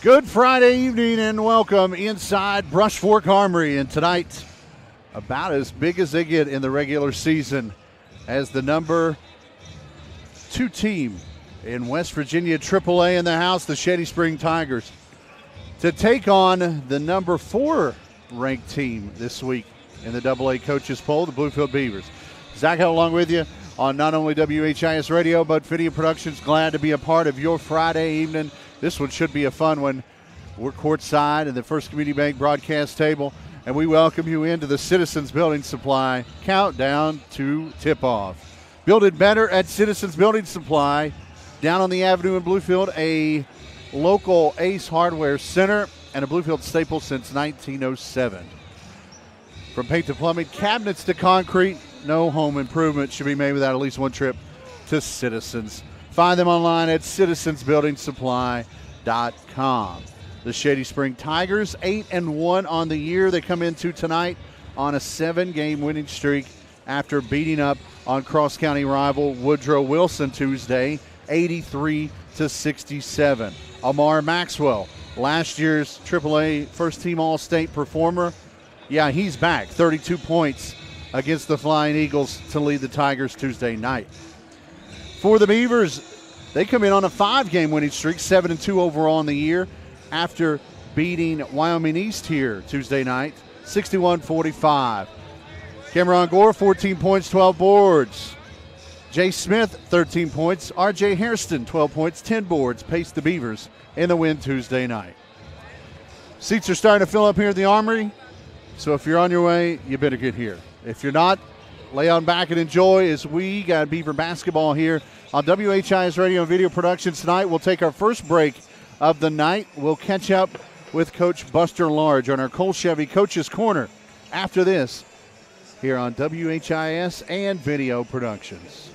Good Friday evening and welcome inside Brush Fork Armory. And tonight, about as big as they get in the regular season as the number 2 team in West Virginia AAA in the house, the Shady Spring Tigers, to take on the number 4 ranked team this week in the AA coaches poll, the Bluefield Beavers. Zach Hill along with you on not only WHIS Radio, but Video Productions. Glad to be a part of your Friday evening. This one should be a fun one. We're courtside in the First Community Bank broadcast table, and we welcome you into the Citizens Building Supply countdown to tip-off. Build it better at Citizens Building Supply, down on the avenue in Bluefield, a local Ace Hardware Center and a Bluefield staple since 1907. From paint to plumbing, cabinets to concrete, no home improvement should be made without at least one trip to Citizens. Find them online at citizensbuildingsupply.com. The Shady Spring Tigers, 8-1 on the year. They come into tonight on a 7-game winning streak after beating up on cross-county rival Woodrow Wilson Tuesday, 83-67. Amar Maxwell, last year's AAA first-team All-State performer, yeah, he's back. 32 points against the Flying Eagles to lead the Tigers Tuesday night. For the Beavers, they come in on a 5-game winning streak, 7-2 overall in the year, after beating Wyoming East here Tuesday night, 61-45. Cameron Gore, 14 points, 12 boards. Jay Smith, 13 points. R.J. Hairston, 12 points, 10 boards, paced the Beavers in the win Tuesday night. Seats are starting to fill up here at the Armory, so if you're on your way, you better get here. If you're not, lay on back and enjoy as we got Beaver basketball here on WHIS Radio and Video Productions tonight. We'll take our first break of the night. We'll catch up with Coach Buster Large on our Cole Chevy Coach's Corner after this here on WHIS and Video Productions.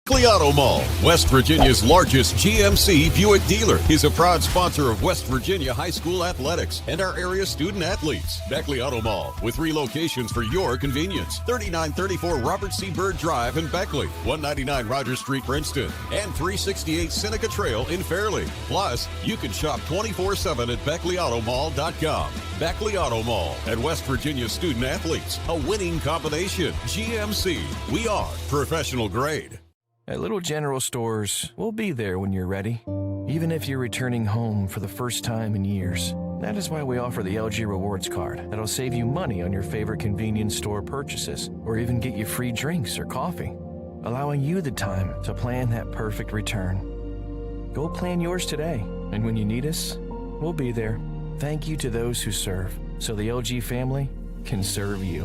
Beckley Auto Mall, West Virginia's largest GMC Buick dealer, is a proud sponsor of West Virginia high school athletics and our area student athletes. Beckley Auto Mall, with 3 locations for your convenience: 3934 Robert C. Byrd Drive in Beckley, 199 Rogers Street, Princeton, and 368 Seneca Trail in Fairleigh. Plus, you can shop 24/7 at BeckleyAutomall.com. Beckley Auto Mall and West Virginia student athletes, a winning combination. GMC, we are professional grade. At Little General Stores, we'll be there when you're ready, even if you're returning home for the first time in years. That is why we offer the LG Rewards Card that'll save you money on your favorite convenience store purchases, or even get you free drinks or coffee, allowing you the time to plan that perfect return. Go plan yours today, and when you need us, we'll be there. Thank you to those who serve, so the LG family can serve you.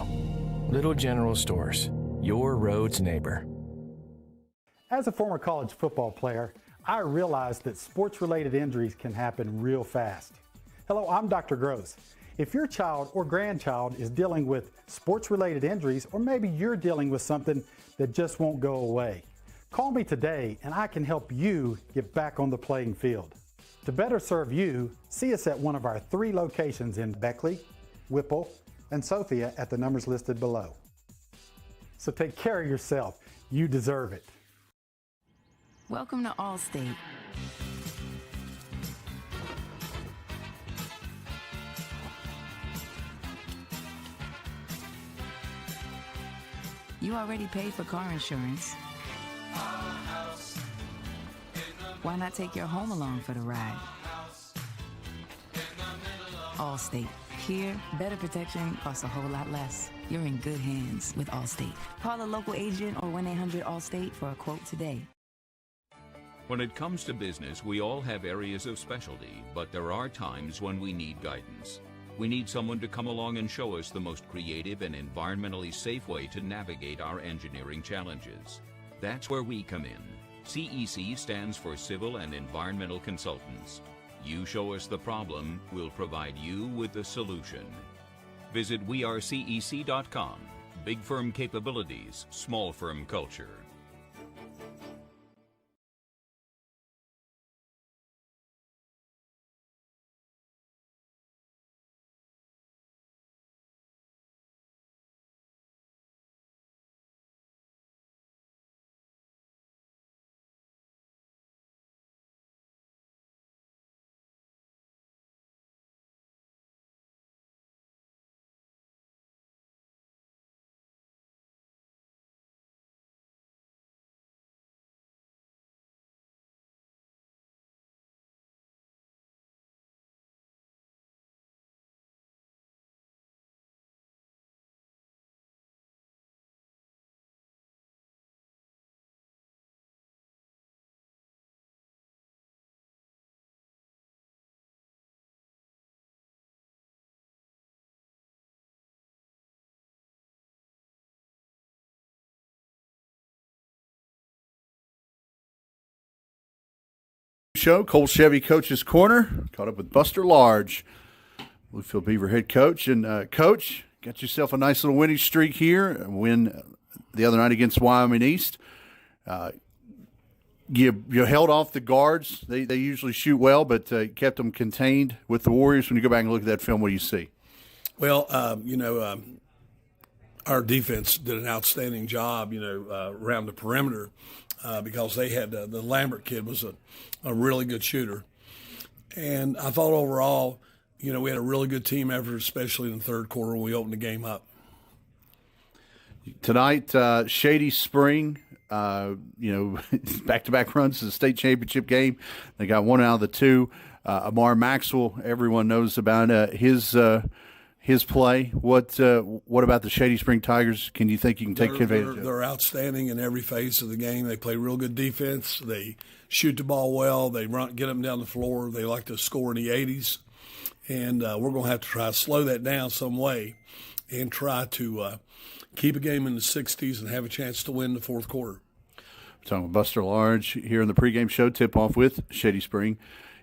Little General Stores, your road's neighbor. As a former college football player, I realized that sports-related injuries can happen real fast. Hello, I'm Dr. Gross. If your child or grandchild is dealing with sports-related injuries, or maybe you're dealing with something that just won't go away, call me today and I can help you get back on the playing field. To better serve you, see us at one of our 3 locations in Beckley, Whipple, and Sophia at the numbers listed below. So take care of yourself. You deserve it. Welcome to Allstate. You already paid for car insurance. Why not take your home along for the ride? Allstate. Here, better protection costs a whole lot less. You're in good hands with Allstate. Call a local agent or 1-800-ALLSTATE for a quote today. When it comes to business, we all have areas of specialty, but there are times when we need guidance. We need someone to come along and show us the most creative and environmentally safe way to navigate our engineering challenges. That's where we come in. CEC stands for Civil and Environmental Consultants. You show us the problem, we'll provide you with the solution. Visit wearecec.com. Big firm capabilities, small firm culture. show, Cole Chevy Coach's Corner. Caught up with Buster Large, Bluefield Beaver head coach. And, Coach, got yourself a nice little winning streak here. A win the other night against Wyoming East. You held off the guards. They usually shoot well, but kept them contained with the Warriors. When you go back and look at that film, what do you see? Well, our defense did an outstanding job, around the perimeter because they had the Lambert kid was a really good shooter. And I thought overall, we had a really good team effort, especially in the third quarter when we opened the game up. Tonight, Shady Spring, back-to-back runs to the state championship game. They got one out of the two. Amar Maxwell, everyone knows about his play. What about the Shady Spring Tigers? Can you think you can take advantage of? They're outstanding in every phase of the game. They play real good defense. They shoot the ball well. They get them down the floor. They like to score in the 80s. And we're going to have to try to slow that down some way and try to keep a game in the 60s and have a chance to win the fourth quarter. We're talking with Buster Large here in the pregame show, tip-off with Shady Spring.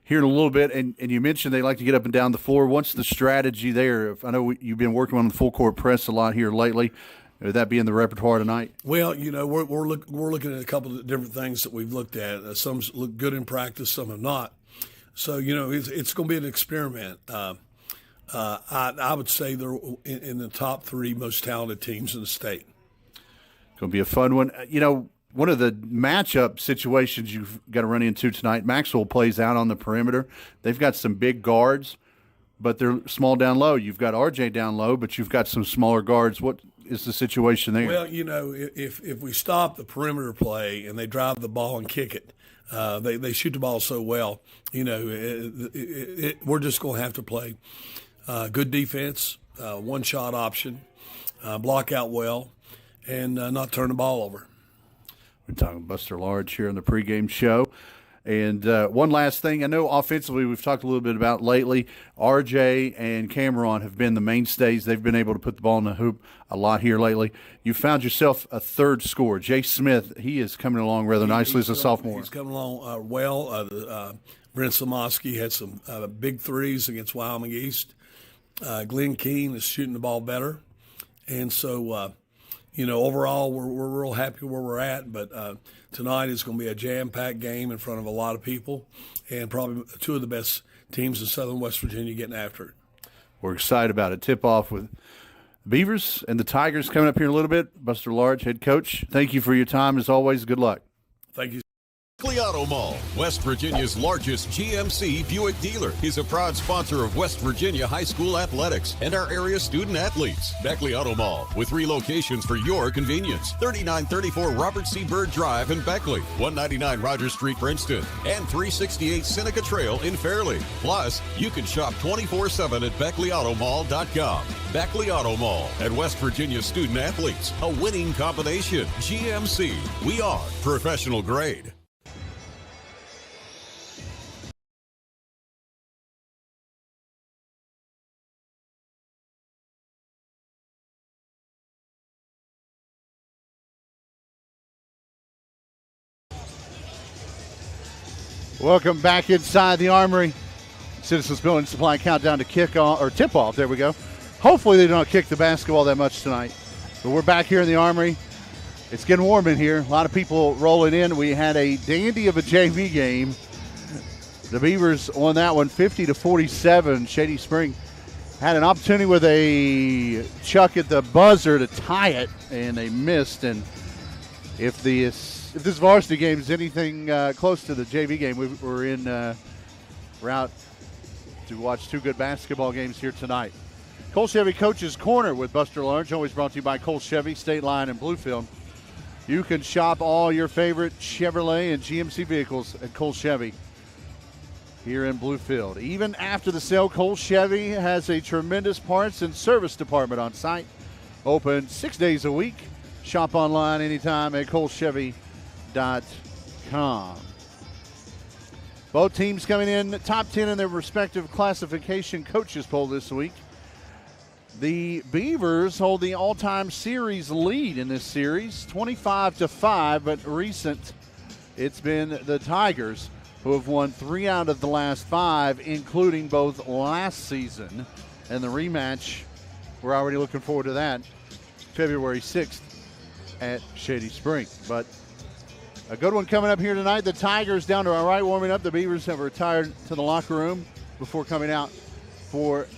Here in a little bit, and you mentioned they like to get up and down the floor. What's the strategy there? I know you've been working on the full-court press a lot here lately. Would that be in the repertoire tonight? Well, we're looking at a couple of different things that we've looked at. Some look good in practice, some have not. So, it's going to be an experiment. I would say they're in the top three most talented teams in the state. Going to be a fun one. One of the matchup situations you've got to run into tonight, Maxwell plays out on the perimeter. They've got some big guards, but they're small down low. You've got RJ down low, but you've got some smaller guards. What is the situation there? Well, if we stop the perimeter play and they drive the ball and kick it, they shoot the ball so well. We're just going to have to play good defense, one-shot option, block out well, and not turn the ball over. We're talking Buster Large here on the pregame show. And one last thing, I know offensively we've talked a little bit about lately, RJ and Cameron have been the mainstays. They've been able to put the ball in the hoop a lot here lately. You found yourself a third scorer. Jay Smith, he is coming along rather nicely as a sophomore. He's coming along well. Brent Samoski had some big threes against Wyoming East. Glenn Keene is shooting the ball better. And so, overall we're real happy where we're at. But tonight is going to be a jam-packed game in front of a lot of people and probably two of the best teams in southern West Virginia getting after it. We're excited about it. Tip-off with Beavers and the Tigers coming up here in a little bit. Buster Large, head coach, thank you for your time. As always, good luck. Thank you. Beckley Auto Mall, West Virginia's largest GMC Buick dealer, is a proud sponsor of West Virginia high school athletics and our area student athletes. Beckley Auto Mall, with 3 locations for your convenience: 3934 Robert C. Byrd Drive in Beckley, 199 Rogers Street, Princeton, and 368 Seneca Trail in Fairleigh. Plus, you can shop 24/7 at BeckleyAutomall.com. Beckley Auto Mall and West Virginia student athletes, a winning combination. GMC, we are professional grade. Welcome back inside the Armory. Citizens Building Supply countdown to tip-off. There we go. Hopefully they don't kick the basketball that much tonight. But we're back here in the Armory. It's getting warm in here. A lot of people rolling in. We had a dandy of a JV game. The Beavers won that one 50-47. Shady Spring had an opportunity with a chuck at the buzzer to tie it, and they missed. And if this varsity game is anything close to the JV game, we're out to watch 2 good basketball games here tonight. Cole Chevy Coach's Corner with Buster Large, always brought to you by Cole Chevy, State Line, and Bluefield. You can shop all your favorite Chevrolet and GMC vehicles at Cole Chevy here in Bluefield. Even after the sale, Cole Chevy has a tremendous parts and service department on site. Open 6 days a week. Shop online anytime at colechevy.com. Both teams coming in top 10 in their respective classification coaches poll this week. The Beavers hold the all-time series lead in this series, 25-5, but recent it's been the Tigers. who have won 3 out of the last 5, including both last season. And the rematch, we're already looking forward to that, February 6th at Shady Spring. But a good one coming up here tonight. The Tigers down to our right warming up. The Beavers have retired to the locker room before coming out for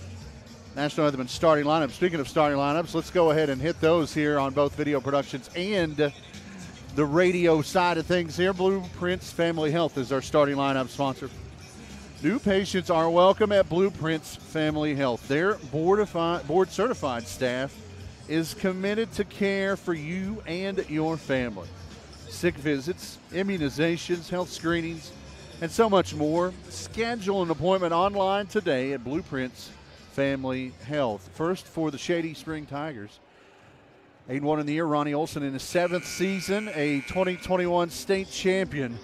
National Anthem and starting lineup. Speaking of starting lineups, let's go ahead and hit those here on both Video Productions and the radio side of things here. Blueprints Family Health is our starting lineup sponsor. New patients are welcome at Blueprints Family Health. Their board-certified staff is committed to care for you and your family. Sick visits, immunizations, health screenings, and so much more. Schedule an appointment online today at Blueprints Family Health. First for the Shady Spring Tigers. 8-1 in the year. Ronnie Olson in his 7th season, a 2021 state champion.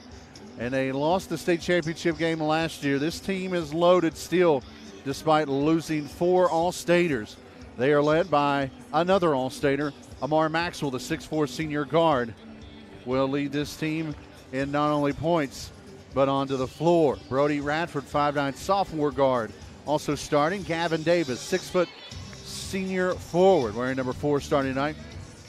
And they lost the state championship game last year. This team is loaded still, despite losing 4 All-Staters. They are led by another All-Stater, Amar Maxwell, the 6'4 senior guard, will lead this team in not only points, but onto the floor. Brody Radford, 5'9 sophomore guard, also starting. Gavin Davis, 6' senior forward, wearing number 4 starting tonight.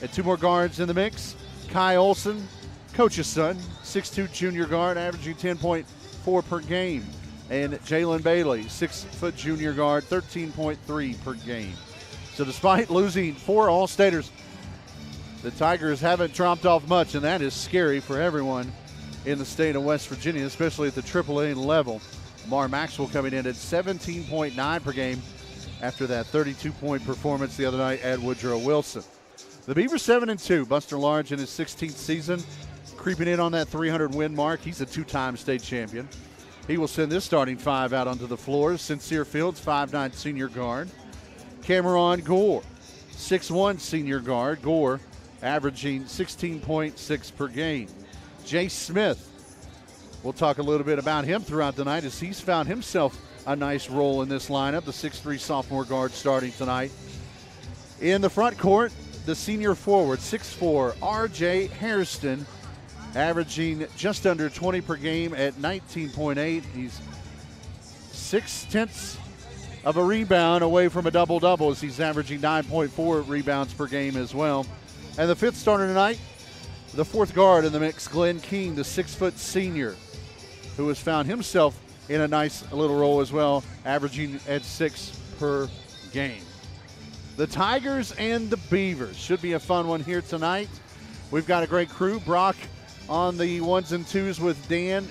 And 2 more guards in the mix. Kai Olson, coach's son, 6'2 junior guard, averaging 10.4 per game. And Jalen Bailey, 6' junior guard, 13.3 per game. So despite losing 4 All-Staters, the Tigers haven't dropped off much, and that is scary for everyone in the state of West Virginia, especially at the AAA level. Mar Maxwell coming in at 17.9 per game after that 32-point performance the other night at Woodrow Wilson. The Beavers 7-2. Buster Large in his 16th season, creeping in on that 300-win mark. He's a 2-time state champion. He will send this starting 5 out onto the floor. Sincere Fields, 5'9 senior guard. Cameron Gore, 6'1 senior guard. Gore averaging 16.6 per game. Jay Smith, we'll talk a little bit about him throughout the night as he's found himself a nice role in this lineup. The 6'3 sophomore guard starting tonight. In the front court, the senior forward, 6'4 R.J. Hairston, averaging just under 20 per game at 19.8. He's 0.6 of a rebound away from a double-double as he's averaging 9.4 rebounds per game as well. And the 5th starter tonight, the 4th guard in the mix, Glenn King, the 6' senior, who has found himself in a nice little role as well, averaging at 6 per game. The Tigers and the Beavers should be a fun one here tonight. We've got a great crew. Brock on the 1s and 2s with Dan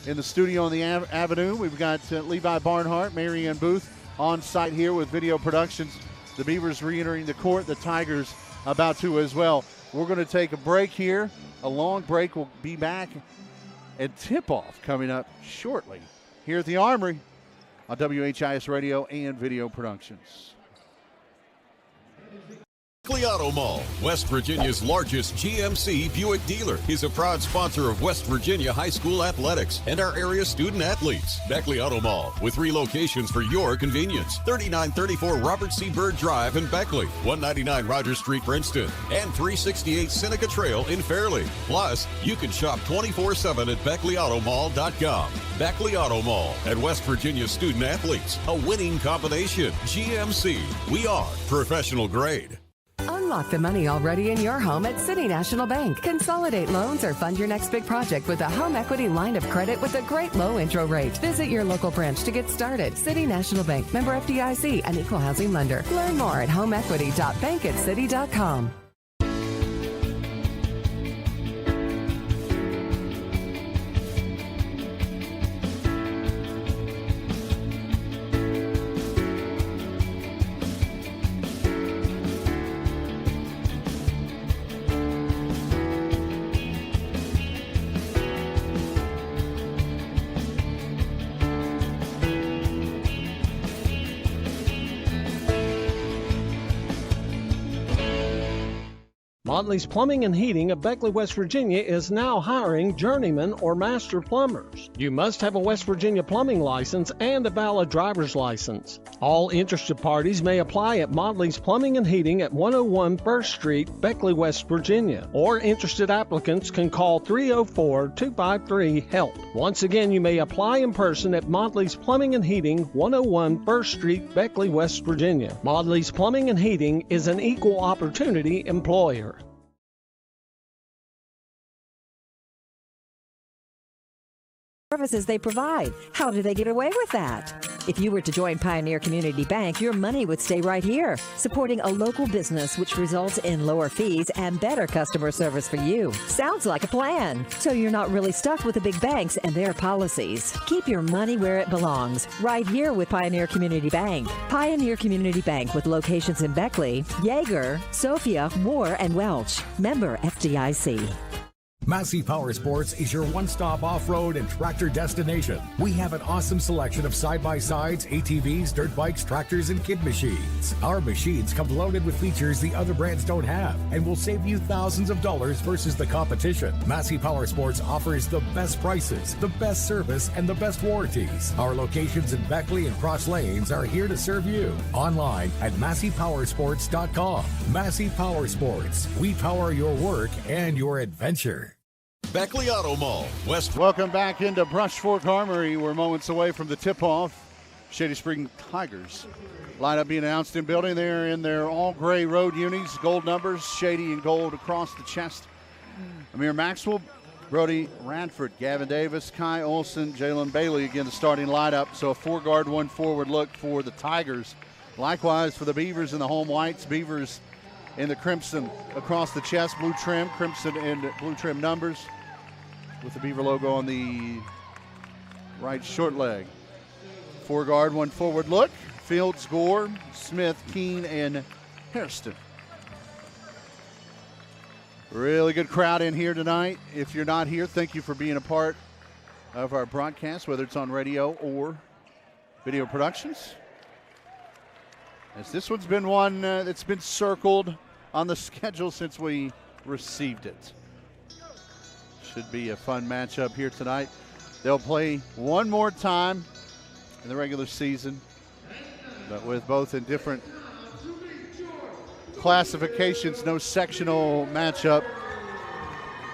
in the studio on the Avenue. We've got Levi Barnhart, Marianne Booth on site here with Video Productions. The Beavers re-entering the court. The Tigers about to as well. We're going to take a break here, a long break. We'll be back and tip-off coming up shortly here at the Armory on WHIS Radio and Video Productions. Beckley Auto Mall, West Virginia's largest GMC Buick dealer, is a proud sponsor of West Virginia high school athletics and our area student athletes. Beckley Auto Mall, with 3 locations for your convenience. 3934 Robert C. Byrd Drive in Beckley, 199 Rogers Street, Princeton, and 368 Seneca Trail in Fairleigh. Plus, you can shop 24/7 at BeckleyAutomall.com. Beckley Auto Mall at West Virginia student athletes, a winning combination. GMC, we are professional grade. Unlock the money already in your home at City National Bank. Consolidate loans or fund your next big project with a home equity line of credit with a great low intro rate. Visit your local branch to get started. City National Bank, member FDIC, an equal housing lender. Learn more at homeequity.bankatcity.com. Motley's Plumbing and Heating of Beckley, West Virginia is now hiring journeyman or master plumbers. You must have a West Virginia plumbing license and a valid driver's license. All interested parties may apply at Motley's Plumbing and Heating at 101 First Street, Beckley, West Virginia, or interested applicants can call 304-253-HELP. Once again, you may apply in person at Motley's Plumbing and Heating, 101 First Street, Beckley, West Virginia. Motley's Plumbing and Heating is an equal opportunity employer. Services they provide. How do they get away with that? If you were to join Pioneer Community Bank, your money would stay right here, supporting a local business, which results in lower fees and better customer service for you. Sounds like a plan. So you're not really stuck with the big banks and their policies. Keep your money where it belongs, right here with Pioneer Community Bank. Pioneer Community Bank with locations in Beckley, Yeager, Sophia, Moore, and Welch. Member FDIC. Massey Power Sports is your one-stop off-road and tractor destination. We have an awesome selection of side-by-sides, ATVs, dirt bikes, tractors, and kid machines. Our machines come loaded with features the other brands don't have and will save you thousands of dollars versus the competition. Massey Power Sports offers the best prices, the best service, and the best warranties. Our locations in Beckley and Cross Lanes are here to serve you. Online at MasseyPowersports.com. Massey Power Sports. We power your work and your adventure. Beckley Auto Mall, West. Welcome back into Brush Fork Armory. We're moments away from the tip-off. Shady Spring Tigers lineup being announced in building. They're in their all-gray road unis, gold numbers, shady and gold across the chest. Amir Maxwell, Brody Radford, Gavin Davis, Kai Olson, Jalen Bailey, again the starting lineup. So a 4-guard, 1-forward look for the Tigers. Likewise for the Beavers in the home whites. Beavers in the crimson across the chest, blue trim, crimson and blue trim numbers with the Beaver logo on the right short leg. 4-guard, 1-forward look. Fields, Gore, Smith, Keene, and Hairston. Really good crowd in here tonight. If you're not here, thank you for being a part of our broadcast, whether it's on radio or video productions. As this one's been one that's been circled on the schedule since we received it. Should be a fun matchup here tonight. They'll play one more time in the regular season, but with both in different classifications, no sectional matchup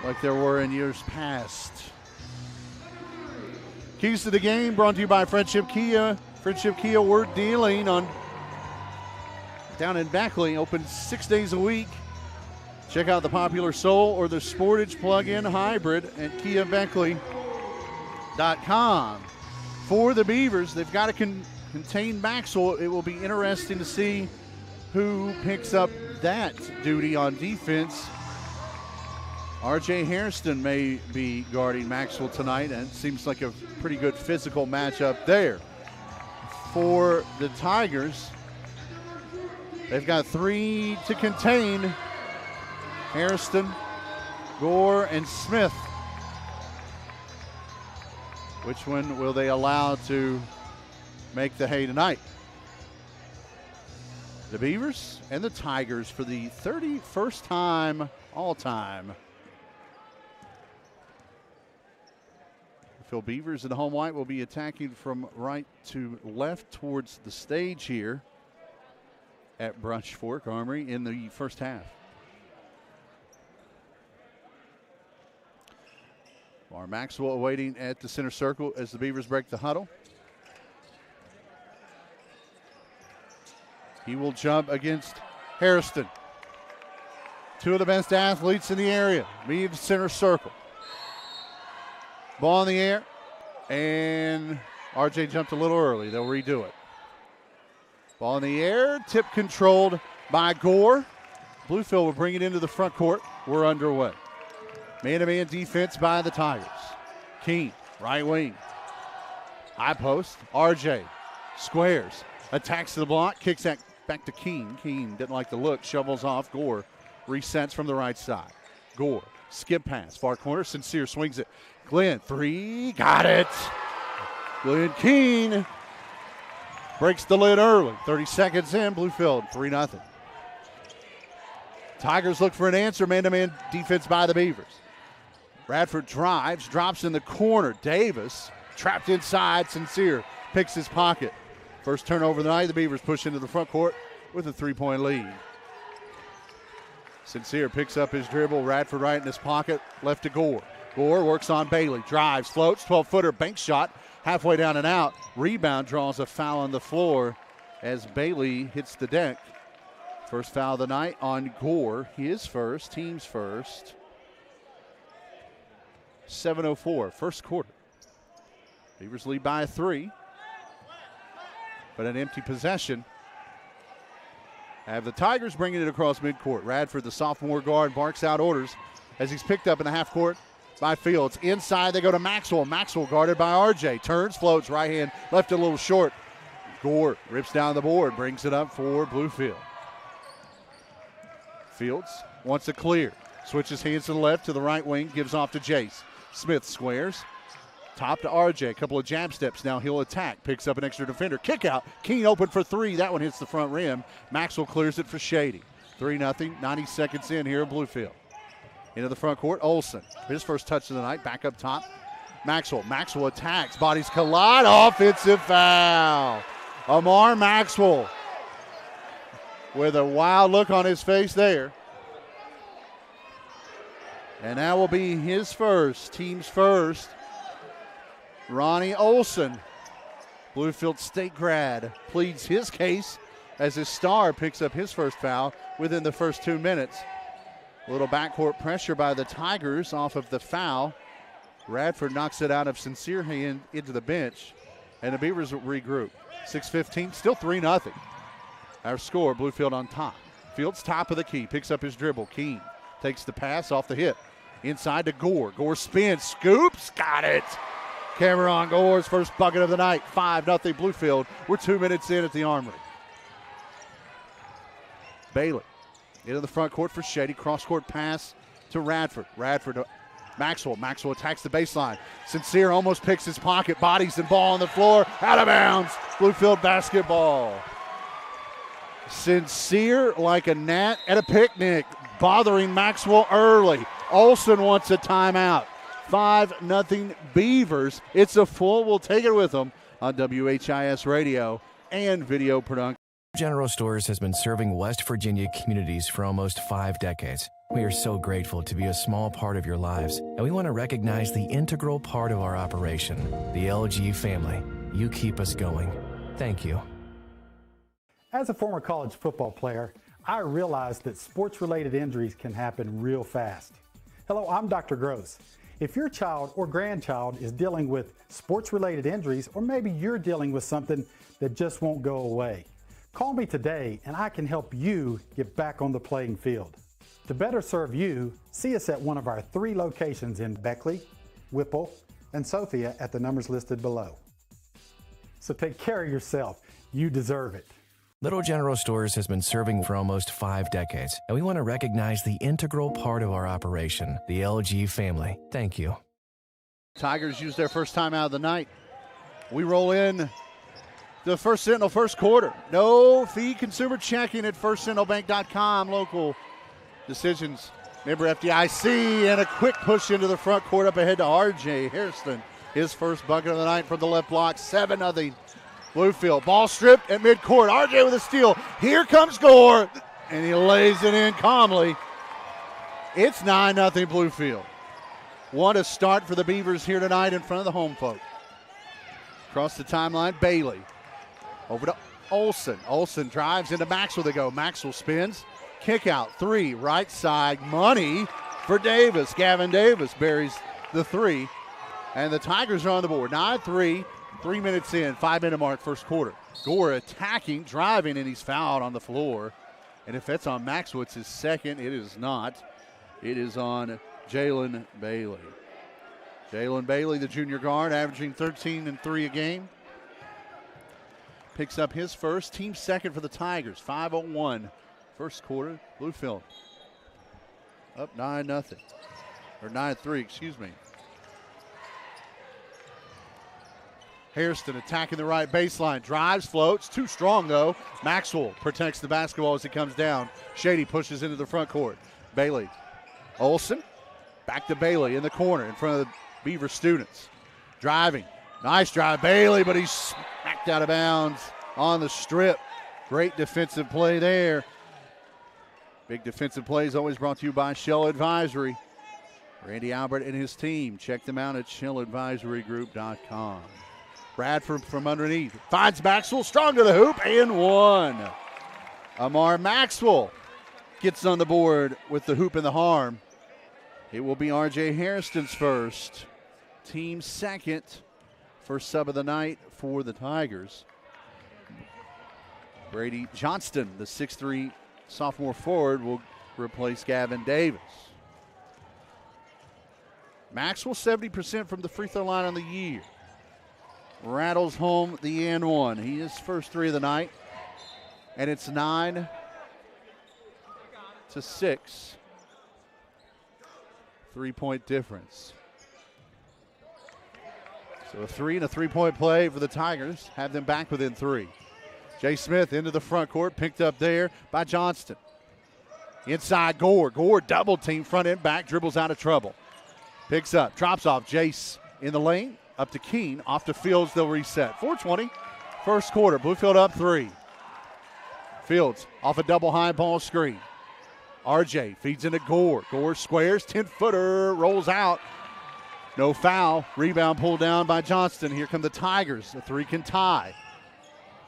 like there were in years past. Keys to the game brought to you by Friendship Kia. Friendship Kia, we're dealing on down in Beckley, open 6 days a week. Check out the popular Soul or the Sportage plug-in hybrid at KiaBeckley.com. For the Beavers, they've got to contain Maxwell. It will be interesting to see who picks up that duty on defense. R.J. Hairston may be guarding Maxwell tonight, and it seems like a pretty good physical matchup there. For the Tigers, they've got 3 to contain. Hairston, Gore, and Smith. Which one will they allow to make the hay tonight? The Beavers and the Tigers for the 31st time all-time. Phil Beavers in the home white will be attacking from right to left towards the stage here at Brush Fork Armory in the first half. Mar Maxwell awaiting at the center circle as the Beavers break the huddle. He will jump against Hairston. 2 of the best athletes in the area. Leave center circle. Ball in the air, and RJ jumped a little early. They'll redo it. Ball in the air, tip controlled by Gore. Bluefield will bring it into the front court. We're underway. Man-to-man defense by the Tigers. Keene, right wing. High post. RJ squares. Attacks to the block. Kicks that back to Keene. Keene didn't like the look. Shovels off. Gore resets from the right side. Gore. Skip pass. Far corner. Sincere swings it. Glenn. 3. Got it. Glenn Keene breaks the lid early. 30 seconds in. Bluefield 3-0. Tigers look for an answer. Man-to-man defense by the Beavers. Radford drives, drops in the corner. Davis trapped inside. Sincere picks his pocket. First turnover of the night. The Beavers push into the front court with a 3-point lead. Sincere picks up his dribble. Radford right in his pocket. Left to Gore. Gore works on Bailey. Drives, floats, 12-footer, bank shot. Halfway down and out. Rebound, draws a foul on the floor as Bailey hits the deck. First foul of the night on Gore. His first, team's first. 7:04, first quarter. Beavers lead by 3. But an empty possession. Have the Tigers bringing it across midcourt. Radford, the sophomore guard, barks out orders as he's picked up in the half court by Fields. Inside they go to Maxwell. Maxwell guarded by RJ. Turns, floats, right hand, left a little short. Gore rips down the board, brings it up for Bluefield. Fields wants to clear. Switches hands to the left, to the right wing, gives off to Jace. Smith squares. Top to RJ. A couple of jab steps now. He'll attack. Picks up an extra defender. Kick out. Keene open for 3. That one hits the front rim. Maxwell clears it for Shady. 3-0. 90 seconds in here at Bluefield. Into the front court. Olsen. His first touch of the night. Back up top. Maxwell. Maxwell attacks. Bodies collide. Offensive foul. Amar Maxwell with a wild look on his face there. And that will be his first, team's first. Ronnie Olsen, Bluefield State grad, pleads his case as his star picks up his first foul within the first 2 minutes. A little backcourt pressure by the Tigers off of the foul. Radford knocks it out of Sincere hand into the bench, and the Beavers regroup. 6:15, still 3-0. Our score, Bluefield on top. Fields top of the key, picks up his dribble. Keene takes the pass off the hip. Inside to Gore. Gore spins, scoops, got it. Cameron Gore's first bucket of the night. 5-0 Bluefield. We're 2 minutes in at the Armory. Bailey into the front court for Shady. Cross-court pass to Radford. Radford to Maxwell. Maxwell attacks the baseline. Sincere almost picks his pocket. Bodies and ball on the floor. Out of bounds. Bluefield basketball. Sincere like a gnat at a picnic. Bothering Maxwell early. Olsen wants a timeout. 5-0 Beavers. It's a full. We'll take it with them on WHIS radio and video production. General Stores has been serving West Virginia communities for almost 5 decades. We are so grateful to be a small part of your lives, and we want to recognize the integral part of our operation, the LG family. You keep us going. Thank you. As a former college football player, I realized that sports-related injuries can happen real fast. Hello, I'm Dr. Gross. If your child or grandchild is dealing with sports-related injuries, or maybe you're dealing with something that just won't go away, call me today and I can help you get back on the playing field. To better serve you, see us at one of our 3 locations in Beckley, Whipple, and Sophia at the numbers listed below. So take care of yourself. You deserve it. Little General Stores has been serving for almost 5 decades, and we want to recognize the integral part of our operation, the LG family. Thank you. Tigers use their first time out of the night. We roll in the First Sentinel first quarter. No fee consumer checking at firstsentinelbank.com. Local decisions. Member FDIC, and a quick push into the front court up ahead to RJ Hairston. His first bucket of the night from the left block. 7-0. Bluefield, ball stripped at midcourt. RJ with a steal. Here comes Gore, and he lays it in calmly. It's 9-0 Bluefield. What a start for the Beavers here tonight in front of the home folk. Across the timeline, Bailey. Over to Olsen. Olsen drives into Maxwell to go. Maxwell spins. Kick out, 3, right side. Money for Davis. Gavin Davis buries the 3. And the Tigers are on the board. 9-3. 3 minutes in, 5-minute mark, first quarter. Gore attacking, driving, and he's fouled on the floor. And if that's on Maxwell, it's his second. It is not. It is on Jalen Bailey. Jalen Bailey, the junior guard, averaging 13 and 3 a game. Picks up his first, team second for the Tigers. 5:01, first quarter. Bluefield up 9-0, or 9-3, excuse me. Hairston attacking the right baseline. Drives, floats. Too strong, though. Maxwell protects the basketball as it comes down. Shady pushes into the front court. Bailey. Olsen. Back to Bailey in the corner in front of the Beaver students. Driving. Nice drive, Bailey, but he's smacked out of bounds on the strip. Great defensive play there. Big defensive plays always brought to you by Shell Advisory. Randy Albert and his team. Check them out at shelladvisorygroup.com. Bradford from underneath. Finds Maxwell, strong to the hoop, and one. Amar Maxwell gets on the board with the hoop and the harm. It will be R.J. Hairston's first. Team second. First sub of the night for the Tigers. Brady Johnston, the 6'3" sophomore forward, will replace Gavin Davis. Maxwell 70% from the free throw line on the year. Rattles home the and one. He is first three of the night. And it's 9-6. 3-point difference. So a 3 and a 3-point play for the Tigers. Have them back within 3. Jay Smith into the front court. Picked up there by Johnston. Inside Gore. Gore double team front and back. Dribbles out of trouble. Picks up. Drops off. Jace in the lane. Up to Keene. Off to Fields. They'll reset. 4:20. First quarter. Bluefield up 3. Fields off a double high ball screen. RJ feeds into Gore. Gore squares. 10-footer. Rolls out. No foul. Rebound pulled down by Johnston. Here come the Tigers. A 3 can tie.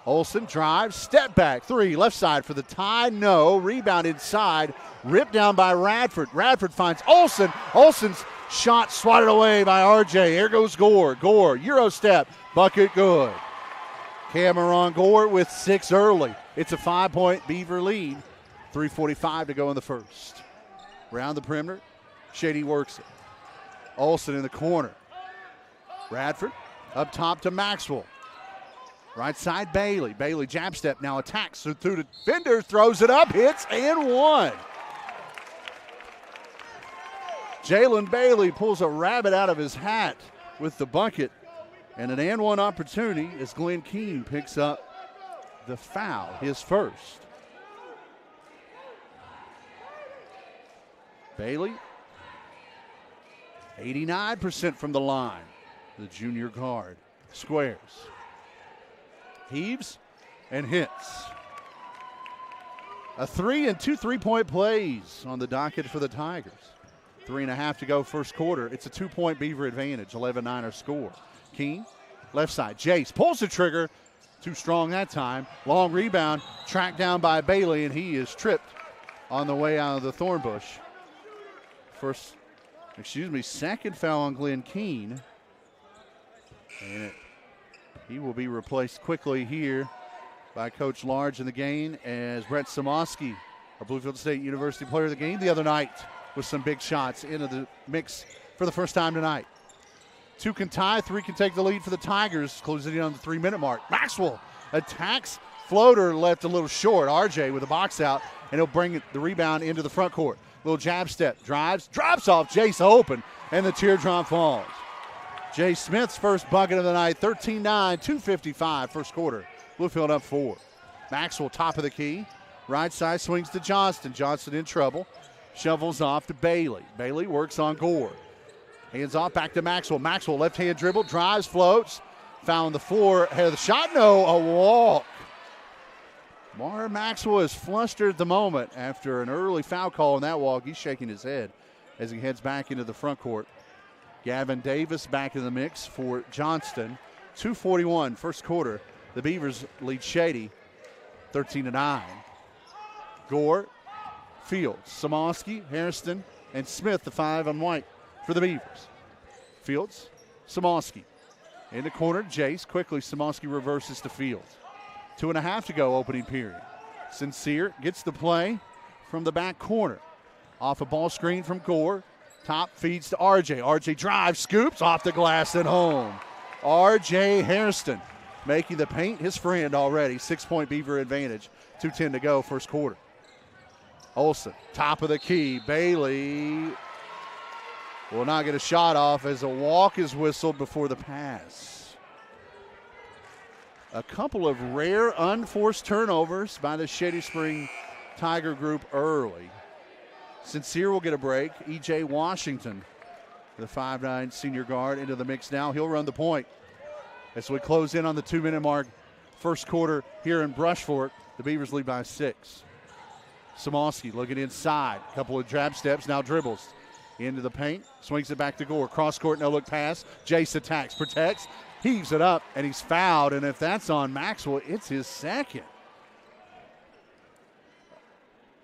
Olsen drives. Step back. 3. Left side for the tie. No. Rebound inside. Ripped down by Radford. Radford finds Olsen. Olsen's shot swatted away by RJ. Here goes Gore. Gore. Euro step. Bucket good. Cameron Gore with 6 early. It's a 5-point Beaver lead. 3:45 to go in the first. Round the perimeter. Shady works it. Olsen in the corner. Radford up top to Maxwell. Right side Bailey. Bailey jab step now attacks so through the defenders, throws it up, hits, and one. Jalen Bailey pulls a rabbit out of his hat with the bucket. And an and one opportunity as Glenn Keene picks up the foul, his first. Bailey, 89% from the line. The junior guard squares. Heaves and hits. A 3 and 2 3-point plays on the docket for the Tigers. 3.5 to go first quarter. It's a 2-point Beaver advantage, 11-9 our score. Keene, left side. Jace pulls the trigger. Too strong that time. Long rebound, tracked down by Bailey, and he is tripped on the way out of the thorn bush. Second foul on Glenn Keene. And he will be replaced quickly here by Coach Large in the game as Brett Samoski, our Bluefield State University player of the game the other night, with some big shots into the mix for the first time tonight. 2 can tie, 3 can take the lead for the Tigers, closing in on the 3-minute mark. Maxwell attacks, floater left a little short. RJ with a box out, and he'll bring the rebound into the front court. Little jab step, drives, drops off, Jace open, and the teardrop falls. Jay Smith's first bucket of the night, 13-9, 2:55 first quarter. Bluefield up 4. Maxwell top of the key. Right side swings to Johnston. Johnston in trouble. Shovels off to Bailey. Bailey works on Gore. Hands off back to Maxwell. Maxwell left-hand dribble, drives, floats. Foul on the floor. Ahead of the shot. No, a walk. Mara Maxwell is flustered at the moment after an early foul call on that walk. He's shaking his head as he heads back into the front court. Gavin Davis back in the mix for Johnston. 2:41 first quarter. The Beavers lead Shady 13-9. Gore, Fields, Samoski, Hairston, and Smith, the 5 on white for the Beavers. Fields, Samoski. In the corner, Jace. Quickly, Samoski reverses to Fields. 2.5 to go, opening period. Sincere gets the play from the back corner. Off a ball screen from Gore. Top feeds to RJ. RJ drives, scoops off the glass and home. RJ Hairston making the paint his friend already. 6-point Beaver advantage. 2:10 to go, first quarter. Olsen, top of the key. Bailey will not get a shot off as a walk is whistled before the pass. A couple of rare unforced turnovers by the Shady Spring Tiger group early. Sincere will get a break. E.J. Washington, the 5'9 senior guard, into the mix now. He'll run the point. As we close in on the 2-minute mark, first quarter here in Brushfork, the Beavers lead by 6. Samosky looking inside. A couple of jab steps, now dribbles into the paint. Swings it back to Gore. Cross court, no look pass. Jace attacks, protects, heaves it up, and he's fouled. And if that's on Maxwell, it's his second.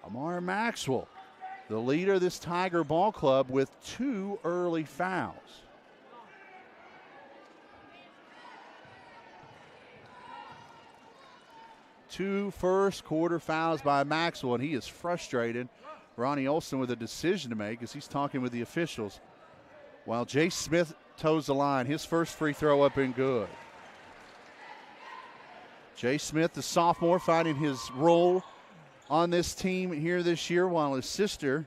Amar Maxwell, the leader of this Tiger ball club, with 2 early fouls. Two first quarter fouls by Maxwell, and he is frustrated. Ronnie Olson with a decision to make as he's talking with the officials. While Jace Smith toes the line, his first free throw up and good. Jace Smith, the sophomore, finding his role on this team here this year, while his sister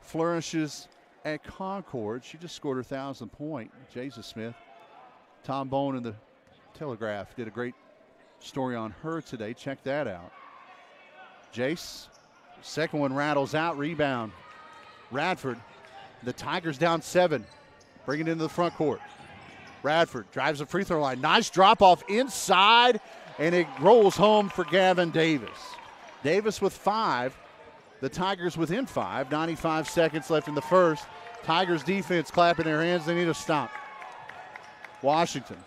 flourishes at Concord. She just scored her 1,000th point. Jason Smith. Tom Bone in the Telegraph did a great story on her today. Check that out. Jace, second one rattles out. Rebound. Radford. The Tigers down 7. Bring it into the front court. Radford drives the free throw line. Nice drop off inside, and it rolls home for Gavin Davis. Davis with 5. The Tigers within 5. 95 seconds left in the first. Tigers defense clapping their hands. They need a stop. Washington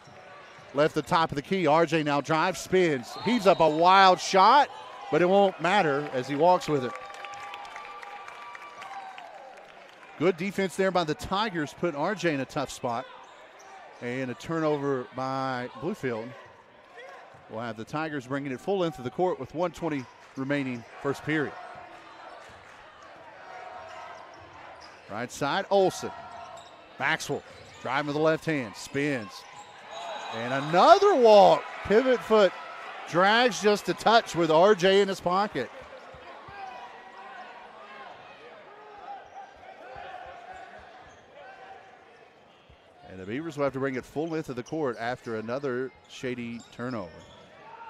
left the top of the key. RJ now drives, spins. Heaves up a wild shot, but it won't matter as he walks with it. Good defense there by the Tigers, put RJ in a tough spot. And a turnover by Bluefield. We'll have the Tigers bringing it full length of the court with 1:20 remaining first period. Right side, Olsen. Maxwell driving with the left hand, spins. And another walk. Pivot foot drags just a touch with RJ in his pocket. And the Beavers will have to bring it full length of the court after another Shady turnover.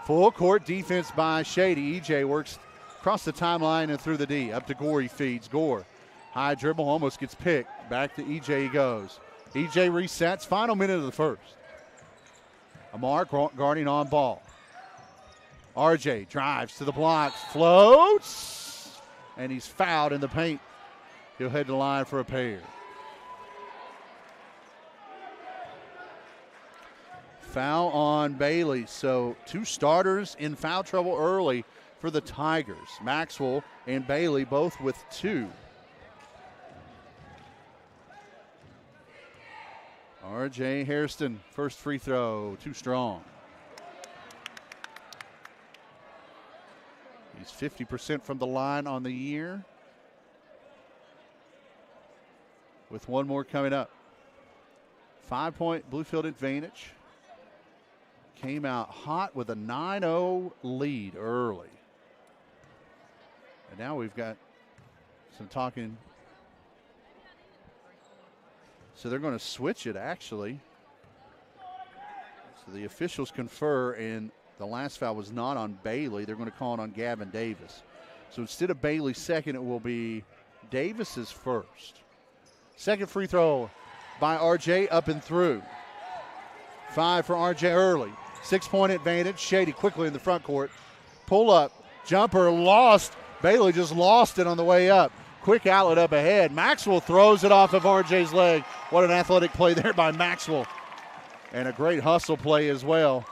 Full court defense by Shady. EJ works across the timeline and through the D. Up to Gore, he feeds. Gore, high dribble, almost gets picked. Back to EJ he goes. EJ resets, final minute of the first. Amar guarding on ball. RJ drives to the block, floats, and he's fouled in the paint. He'll head to the line for a pair. Foul on Bailey, so 2 starters in foul trouble early for the Tigers. Maxwell and Bailey both with 2. RJ Hairston, first free throw, too strong. He's 50% from the line on the year, with 1 more coming up. 5-point Bluefield advantage. Came out hot with a 9-0 lead early. And now we've got some talking. So they're going to switch it, actually. So the officials confer, and the last foul was not on Bailey. They're going to call it on Gavin Davis. So instead of Bailey's second, it will be Davis's first. Second free throw by RJ, up and through. 5 for RJ early. 6-point advantage. Shady quickly in the front court. Pull up. Jumper lost. Bailey just lost it on the way up. Quick outlet up ahead. Maxwell throws it off of RJ's leg. What an athletic play there by Maxwell. And a great hustle play as well.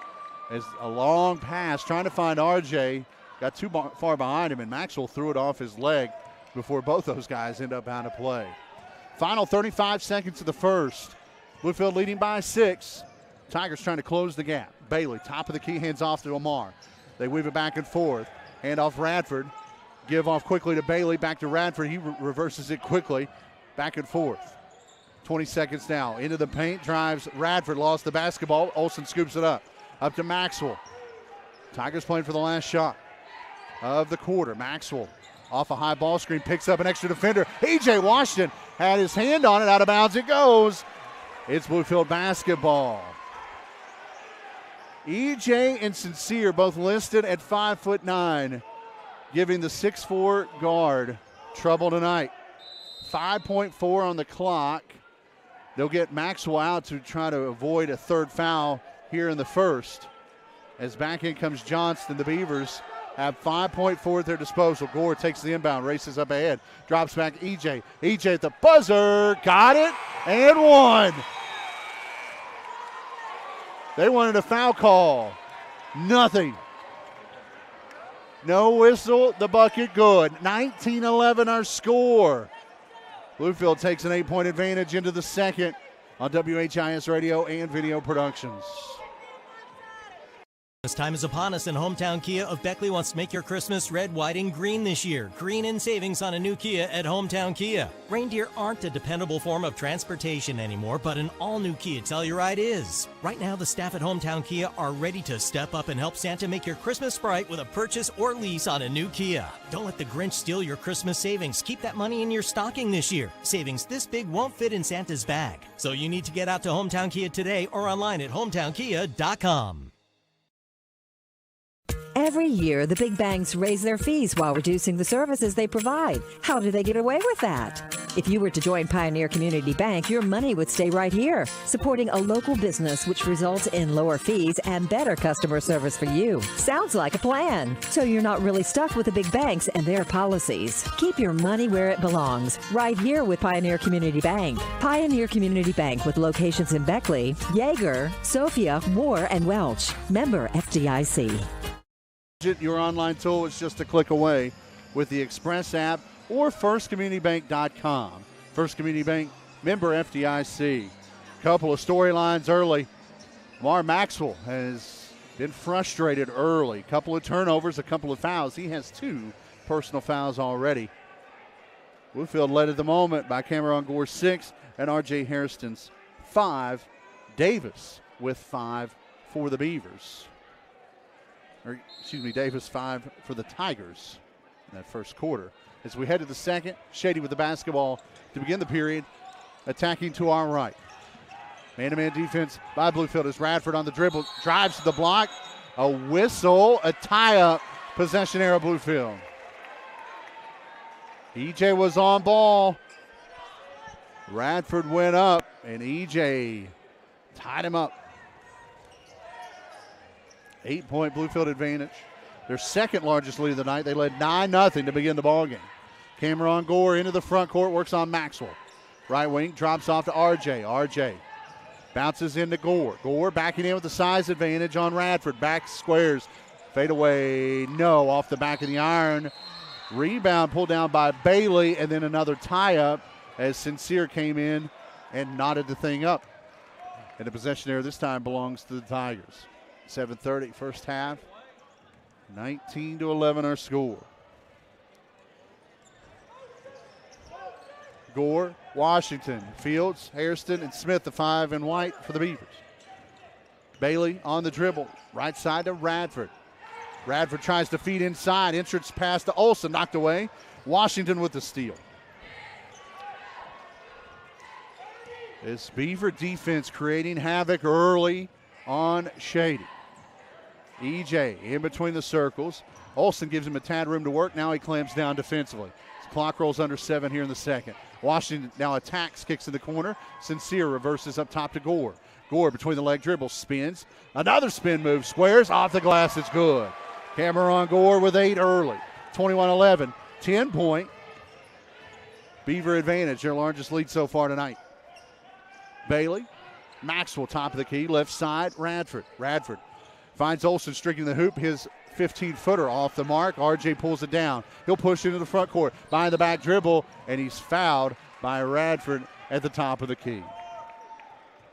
As a long pass trying to find RJ. Got too far behind him, and Maxwell threw it off his leg before both those guys end up out of play. Final 35 seconds of the first. Bluefield leading by 6. Tigers trying to close the gap. Bailey, top of the key, hands off to Omar. They weave it back and forth. Hand off Radford. Give off quickly to Bailey. Back to Radford. He reverses it quickly. Back and forth. 20 seconds now. Into the paint. Drives. Radford lost the basketball. Olsen scoops it up. Up to Maxwell. Tigers playing for the last shot of the quarter. Maxwell off a high ball screen. Picks up an extra defender. E.J. Washington had his hand on it. Out of bounds it goes. It's Bluefield basketball. EJ and Sincere both listed at 5'9", giving the 6'4" guard trouble tonight. 5.4 on the clock. They'll get Maxwell out to try to avoid a third foul here in the first. As back in comes Johnston, the Beavers have 5.4 at their disposal. Gore takes the inbound, races up ahead, drops back EJ. EJ at the buzzer, got it, and one. They wanted a foul call. Nothing. No whistle, the bucket good. 19-11 our score. Bluefield takes an 8-point advantage into the second on WHIS Radio and Video Productions. This time is upon us, and Hometown Kia of Beckley wants to make your Christmas red, white, and green this year. Green in savings on a new Kia at Hometown Kia. Reindeer aren't a dependable form of transportation anymore, but an all-new Kia Telluride is. Right now, the staff at Hometown Kia are ready to step up and help Santa make your Christmas bright with a purchase or lease on a new Kia. Don't let the Grinch steal your Christmas savings. Keep that money in your stocking this year. Savings this big won't fit in Santa's bag. So you need to get out to Hometown Kia today or online at hometownkia.com. Every year, the big banks raise their fees while reducing the services they provide. How do they get away with that? If you were to join Pioneer Community Bank, your money would stay right here, supporting a local business, which results in lower fees and better customer service for you. Sounds like a plan. So you're not really stuck with the big banks and their policies. Keep your money where it belongs, right here with Pioneer Community Bank. Pioneer Community Bank with locations in Beckley, Yeager, Sophia, Moore, and Welch. Member FDIC. Your online tool is just a click away with the Express app or firstcommunitybank.com. First Community Bank, member FDIC. Couple of storylines early. Mar Maxwell has been frustrated early. Couple of turnovers, a couple of fouls. He has 2 personal fouls already. Bluefield led at the moment by Cameron Gore 6 and R.J. Hairston's 5. Davis with 5 for the Beavers. Davis 5 for the Tigers in that first quarter. As we head to the second, Shady with the basketball to begin the period, attacking to our right. Man-to-man defense by Bluefield as Radford on the dribble, drives to the block, a whistle, a tie-up, possession error Bluefield. EJ was on ball. Radford went up, and EJ tied him up. 8-point Bluefield advantage. Their second largest lead of the night. They led 9-0 to begin the ballgame. Cameron Gore into the front court, works on Maxwell. Right wing, drops off to RJ. RJ bounces into Gore. Gore backing in with the size advantage on Radford. Back squares. Fade away. No, off the back of the iron. Rebound pulled down by Bailey, and then another tie-up as Sincere came in and knotted the thing up. And the possession error this time belongs to the Tigers. 7:30 first half. 19-11 our score. Gore, Washington, Fields, Hairston, and Smith, the 5 in white for the Beavers. Bailey on the dribble, right side to Radford. Radford tries to feed inside. Entrance pass to Olsen, knocked away. Washington with the steal. This Beaver defense creating havoc early on Shady. EJ in between the circles. Olsen gives him a tad room to work. Now he clamps down defensively. His clock rolls under 7 here in the second. Washington now attacks, kicks in the corner. Sincere reverses up top to Gore. Gore between the leg dribbles, spins. Another spin move, squares, off the glass, it's good. Cameron Gore with 8 early. 21-11, 10-point. Beaver advantage, their largest lead so far tonight. Bailey, Maxwell top of the key, left side, Radford. Radford finds Olsen streaking the hoop, his 15-footer off the mark. RJ pulls it down. He'll push into the front court, behind the back dribble, and he's fouled by Radford at the top of the key.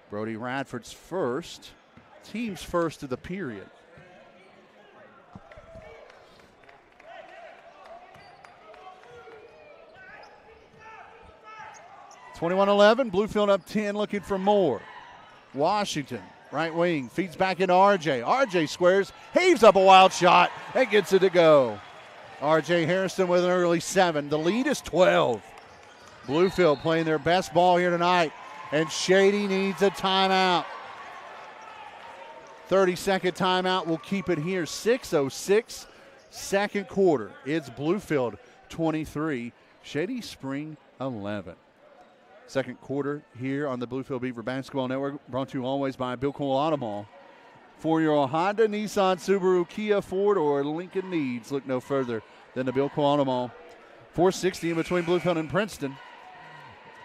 Brody Radford's first, team's first of the period. (21-11), Bluefield up 10, looking for more. Washington, right wing, feeds back into RJ. RJ squares, heaves up a wild shot, and gets it to go. RJ Hairston with an early 7. The lead is 12. Bluefield playing their best ball here tonight, and Shady needs a timeout. 30-second timeout will keep it here. 6:06, second quarter. It's Bluefield 23, Shady Spring 11. Second quarter here on the Bluefield Beaver Basketball Network, brought to you always by Bill Cole Auto Mall. For your Honda, Nissan, Subaru, Kia, Ford, or Lincoln needs, look no further than the Bill Cole Auto Mall. 460 in between Bluefield and Princeton.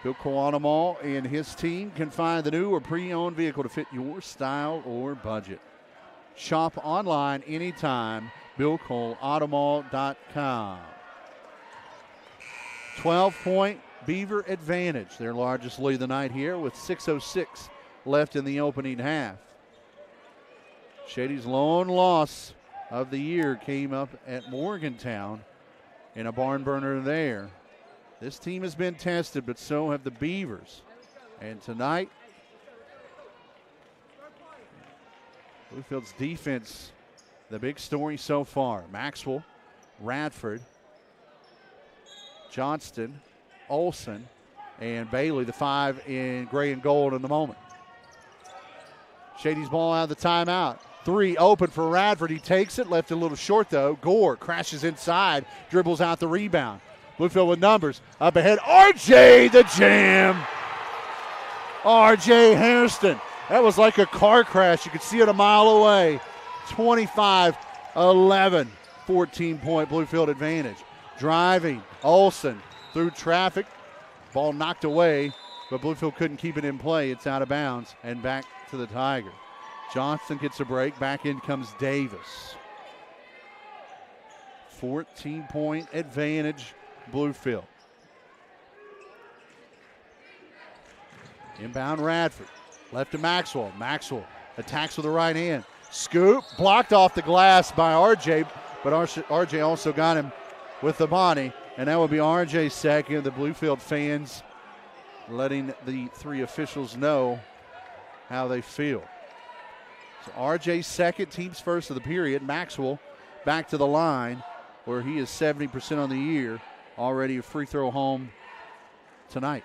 Bill Cole Auto Mall and his team can find the new or pre-owned vehicle to fit your style or budget. Shop online anytime, BillColeAutomall.com. 12-point Beaver advantage, their largest lead of the night here with 6:06 left in the opening half. Shady's lone loss of the year came up at Morgantown in a barn burner there. This team has been tested, but so have the Beavers. And tonight, Bluefield's defense, the big story so far. Maxwell, Radford, Johnston, Olson, and Bailey, the five in gray and gold in the moment. Shady's ball out of the timeout. 3 open for Radford. He takes it, left it a little short though. Gore crashes inside, dribbles out the rebound. Bluefield with numbers. Up ahead, RJ the jam. RJ Hairston. That was like a car crash. You could see it a mile away. 25-11, 14-point Bluefield advantage. Driving, Olson through traffic. Ball knocked away, but Bluefield couldn't keep it in play. It's out of bounds and back to the Tigers. Johnston gets a break. Back in comes Davis. 14-point advantage, Bluefield. Inbound Radford. Left to Maxwell. Maxwell attacks with the right hand. Scoop, blocked off the glass by RJ, but RJ also got him with the body, and that would be RJ's second. The Bluefield fans letting the three officials know how they feel. So RJ's second, team's first of the period. Maxwell back to the line where he is 70% on the year. Already a free throw home tonight.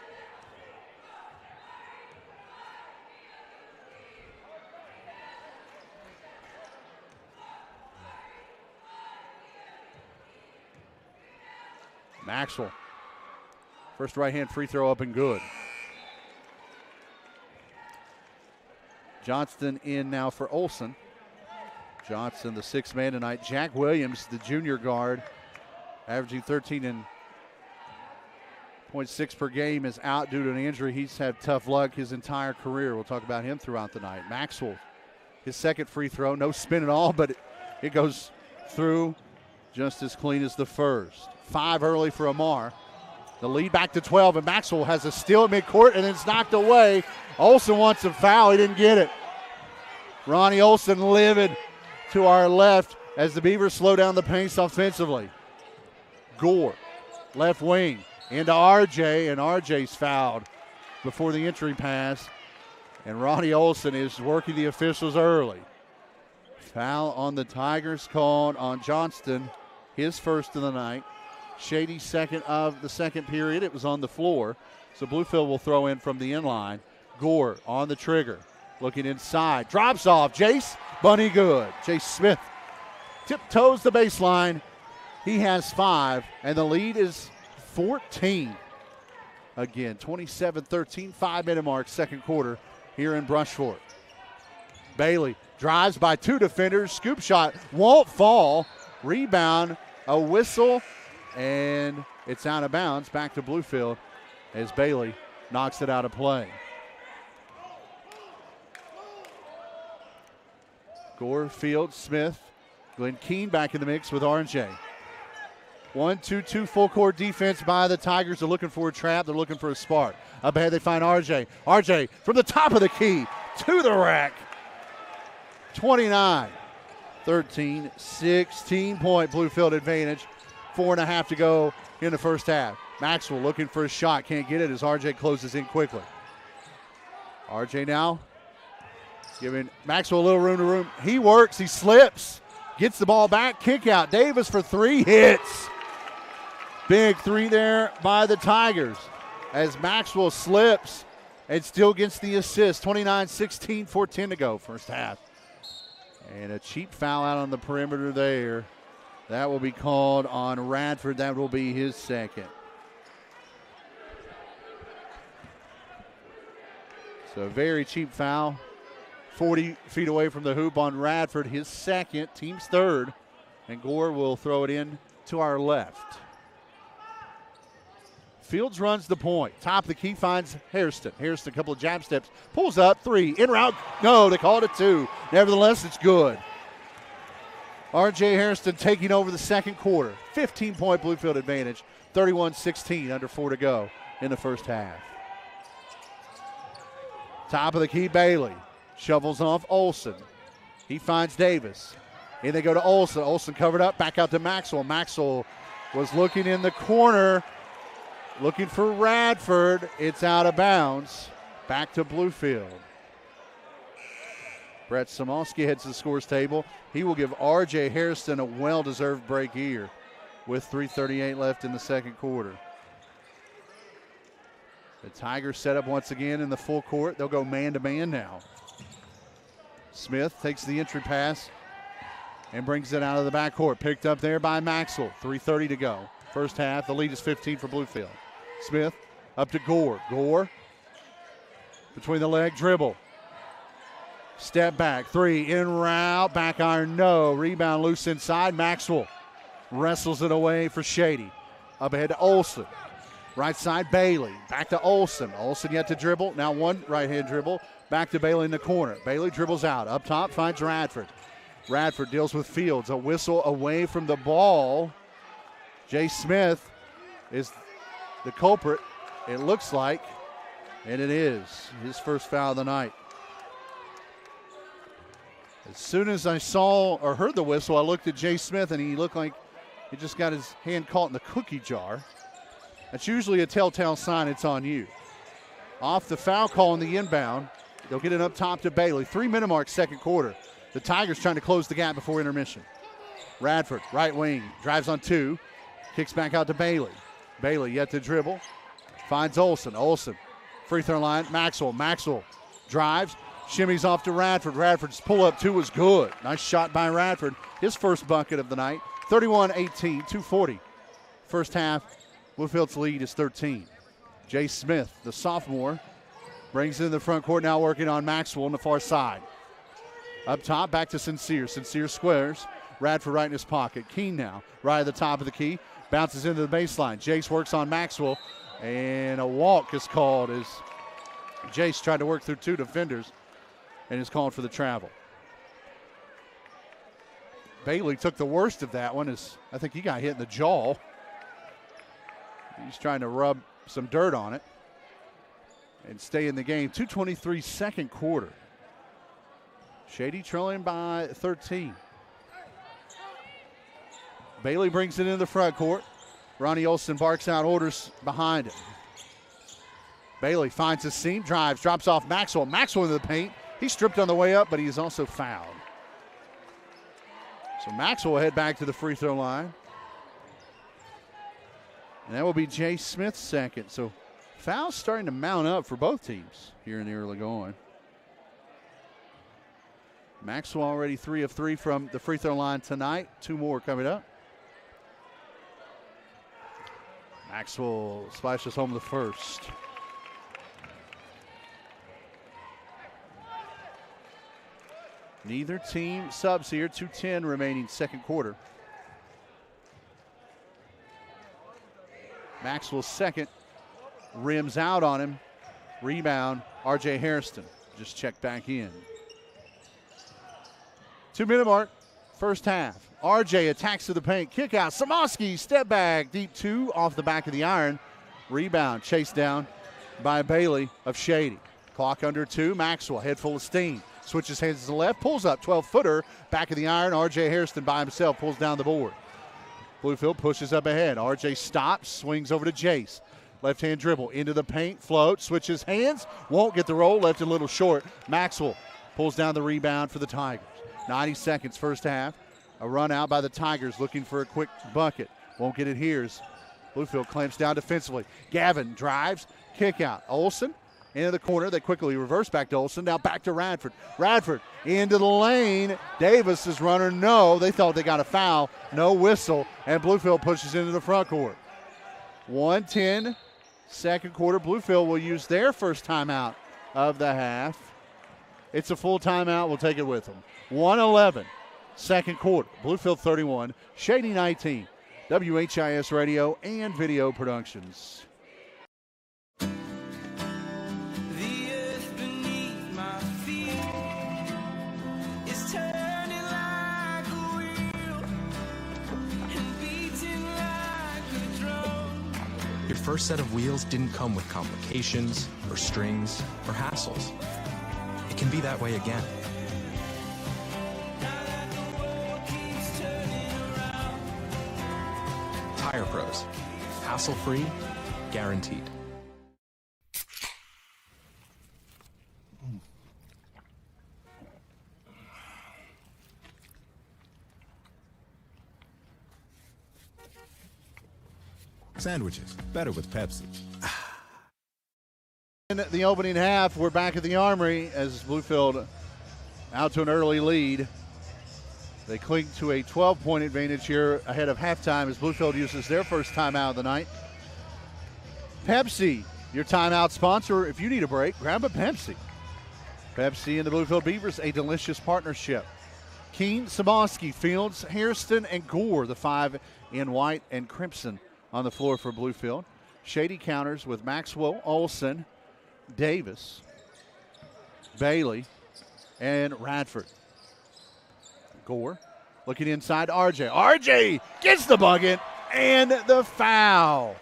Maxwell. First right-hand free throw up and good. Johnston in now for Olson. Johnson, the sixth man tonight. Jack Williams, the junior guard, averaging 13.6 per game, is out due to an injury. He's had tough luck his entire career. We'll talk about him throughout the night. Maxwell, his second free throw. No spin at all, but it goes through just as clean as the first. 5 early for Amar. The lead back to 12, and Maxwell has a steal at midcourt, and it's knocked away. Olson wants a foul. He didn't get it. Ronnie Olson livid to our left as the Beavers slow down the pace offensively. Gore, left wing, into RJ, and RJ's fouled before the entry pass. And Ronnie Olson is working the officials early. Foul on the Tigers called on Johnston, his first of the night. Shady second of the second period. It was on the floor. So Bluefield will throw in from the inline. Gore on the trigger. Looking inside. Drops off. Jace Bunny good. Jace Smith tiptoes the baseline. He has 5, and the lead is 14. Again, 27-13, 5-minute mark, second quarter here in Brushford. Bailey drives by 2 defenders. Scoop shot won't fall. Rebound, a whistle, and it's out of bounds. Back to Bluefield as Bailey knocks it out of play. Gore, Field, Smith, Glenn Keene back in the mix with RJ. 1-2-2 full court defense by the Tigers. They're looking for a trap. They're looking for a spark. Up ahead they find RJ. RJ from the top of the key to the rack. 29-13, 16-point Bluefield advantage. 4.5 to go in the first half. Maxwell looking for a shot. Can't get it as RJ closes in quickly. RJ now giving Maxwell a little room to room. He works. He slips. Gets the ball back. Kick out. Davis for 3 hits. Big 3 there by the Tigers as Maxwell slips and still gets the assist. 29-16, 4:10 to go first half. And a cheap foul out on the perimeter there. That will be called on Radford. That will be his second. So a very cheap foul. 40 feet away from the hoop on Radford. His second, team's third. And Gore will throw it in to our left. Fields runs the point. Top of the key finds Hairston. Hairston, a couple of jab steps. Pulls up, 3. In route. No, they called it 2. Nevertheless, it's good. R.J. Hairston taking over the second quarter. 15-point Bluefield advantage. 31-16, under 4 to go in the first half. Top of the key, Bailey. Shovels off Olsen. He finds Davis. And they go to Olsen. Olsen covered up, back out to Maxwell. Maxwell was looking in the corner, looking for Radford. It's out of bounds. Back to Bluefield. Brett Samolsky heads to the scores table. He will give R.J. Hairston a well-deserved break here with 3:38 left in the second quarter. The Tigers set up once again in the full court. They'll go man-to-man now. Smith takes the entry pass and brings it out of the backcourt. Picked up there by Maxwell. 3:30 to go. First half, the lead is 15 for Bluefield. Smith up to Gore. Gore between the leg dribble. Step back, 3, in route, back iron, no. Rebound loose inside. Maxwell wrestles it away for Shady. Up ahead to Olsen. Right side, Bailey. Back to Olsen. Olsen yet to dribble. Now one right-hand dribble. Back to Bailey in the corner. Bailey dribbles out. Up top finds Radford. Radford deals with Fields. A whistle away from the ball. Jay Smith is the culprit, it looks like, and it is his first foul of the night. As soon as I saw or heard the whistle, I looked at Jay Smith, and he looked like he just got his hand caught in the cookie jar. That's usually a telltale sign it's on you. Off the foul call in the inbound, they'll get it up top to Bailey. 3-minute mark, second quarter. The Tigers trying to close the gap before intermission. Radford, right wing, drives on 2, kicks back out to Bailey. Bailey yet to dribble, finds Olsen. Olsen, free throw line, Maxwell. Maxwell drives, shimmies off to Radford. Radford's pull-up 2 was good. Nice shot by Radford. His first bucket of the night. 31-18, 2:40. First half, Bluefield's lead is 13. Jay Smith, the sophomore, brings it in the front court, now working on Maxwell on the far side. Up top, back to Sincere. Sincere squares. Radford right in his pocket. Keene now, right at the top of the key. Bounces into the baseline. Jace works on Maxwell, and a walk is called as Jace tried to work through 2 defenders and is called for the travel. Bailey took the worst of that one, as I think he got hit in the jaw. He's trying to rub some dirt on it and stay in the game. 2:23 second quarter. Shady trailing by 13. Bailey brings it into the front court. Ronnie Olsen barks out orders behind him. Bailey finds a seam, drives, drops off Maxwell. Maxwell into the paint. He's stripped on the way up, but he's also fouled. So Maxwell will head back to the free throw line. And that will be Jay Smith's second. So fouls starting to mount up for both teams here in the early going. Maxwell already 3 of 3 from the free throw line tonight. 2 more coming up. Maxwell splashes home the first. Neither team subs here. 2:10 remaining second quarter. Maxwell's second. Rims out on him. Rebound, R.J. Hairston. Just checked back in. 2-minute mark, first half. R.J. attacks to the paint. Kick out. Samosky, step back. Deep 2 off the back of the iron. Rebound chased down by Bailey of Shady. Clock under 2. Maxwell, head full of steam. Switches hands to the left. Pulls up. 12-footer. Back of the iron. R.J. Hairston by himself pulls down the board. Bluefield pushes up ahead. R.J. stops. Swings over to Jace. Left-hand dribble. Into the paint. Float. Switches hands. Won't get the roll. Left a little short. Maxwell pulls down the rebound for the Tigers. 90 seconds first half. A run out by the Tigers looking for a quick bucket. Won't get it here as Bluefield clamps down defensively. Gavin drives. Kick out. Olsen into the corner. They quickly reverse back to Olsen. Now back to Radford. Radford into the lane. Davis is running. No, they thought they got a foul. No whistle. And Bluefield pushes into the front court. 1:10, second quarter. Bluefield will use their first timeout of the half. It's a full timeout. We'll take it with them. 1:11, second quarter. Bluefield 31, Shady 19. WHIS Radio and Video Productions. Your first set of wheels didn't come with complications, or strings, or hassles. It can be that way again. Tire Pros. Hassle-free, guaranteed. Sandwiches, better with Pepsi. In the opening half, we're back at the Armory as Bluefield out to an early lead. They cling to a 12-point advantage here ahead of halftime as Bluefield uses their first timeout of the night. Pepsi, your timeout sponsor. If you need a break, grab a Pepsi. Pepsi and the Bluefield Beavers, a delicious partnership. Keene, Samoski, Fields, Hairston, and Gore, the five in white and crimson on the floor for Bluefield. Shady counters with Maxwell, Olsen, Davis, Bailey, and Radford. Gore looking inside RJ. RJ gets the bucket and the foul.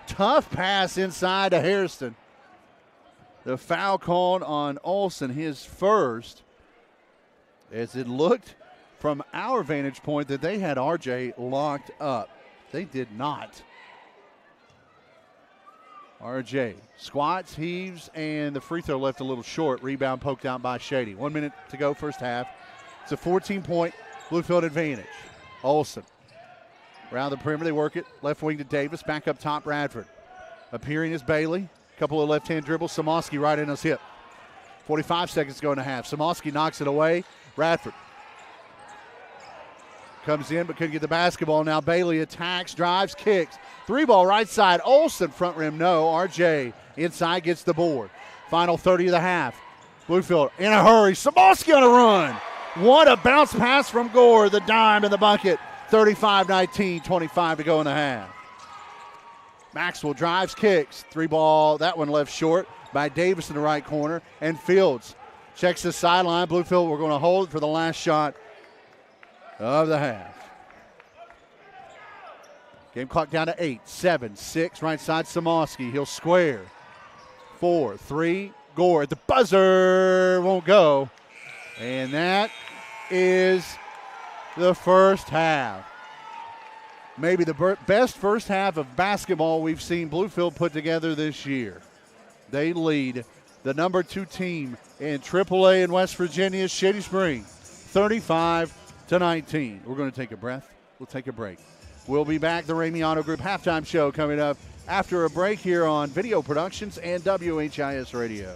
Tough pass inside to Hairston. The foul called on Olsen, his first, as it looked from our vantage point that they had RJ locked up. They did not. RJ squats, heaves, and the free throw left a little short. Rebound poked out by Shady. 1 minute to go, first half. It's a 14-point Bluefield advantage. Olsen around the perimeter, they work it. Left wing to Davis, back up top, Radford. Appearing is Bailey. Couple of left-hand dribbles. Samoski right in his hip. 45 seconds to go in the half. Samoski knocks it away. Radford comes in but couldn't get the basketball. Now Bailey attacks, drives, kicks. Three ball right side. Olsen front rim, no. RJ inside gets the board. Final 30 of the half. Bluefield in a hurry. Samoski on a run. What a bounce pass from Gore. The dime in the bucket. 35-19, 25 to go in the half. Maxwell drives, kicks. Three ball, that one left short by Davis in the right corner. And Fields checks the sideline. Bluefield, we're going to hold for the last shot of the half. Game clock down to 8, 7, 6. Right side, Samoski. He'll square. 4, 3. Gore at the buzzer. Won't go. And that is the first half. Maybe the best first half of basketball we've seen Bluefield put together this year. They lead the number 2 team in AAA in West Virginia, Shady Springs, 35-19. We're going to take a breath. We'll take a break. We'll be back. The Ramey Auto Group halftime show coming up after a break here on Video Productions and WHIS Radio.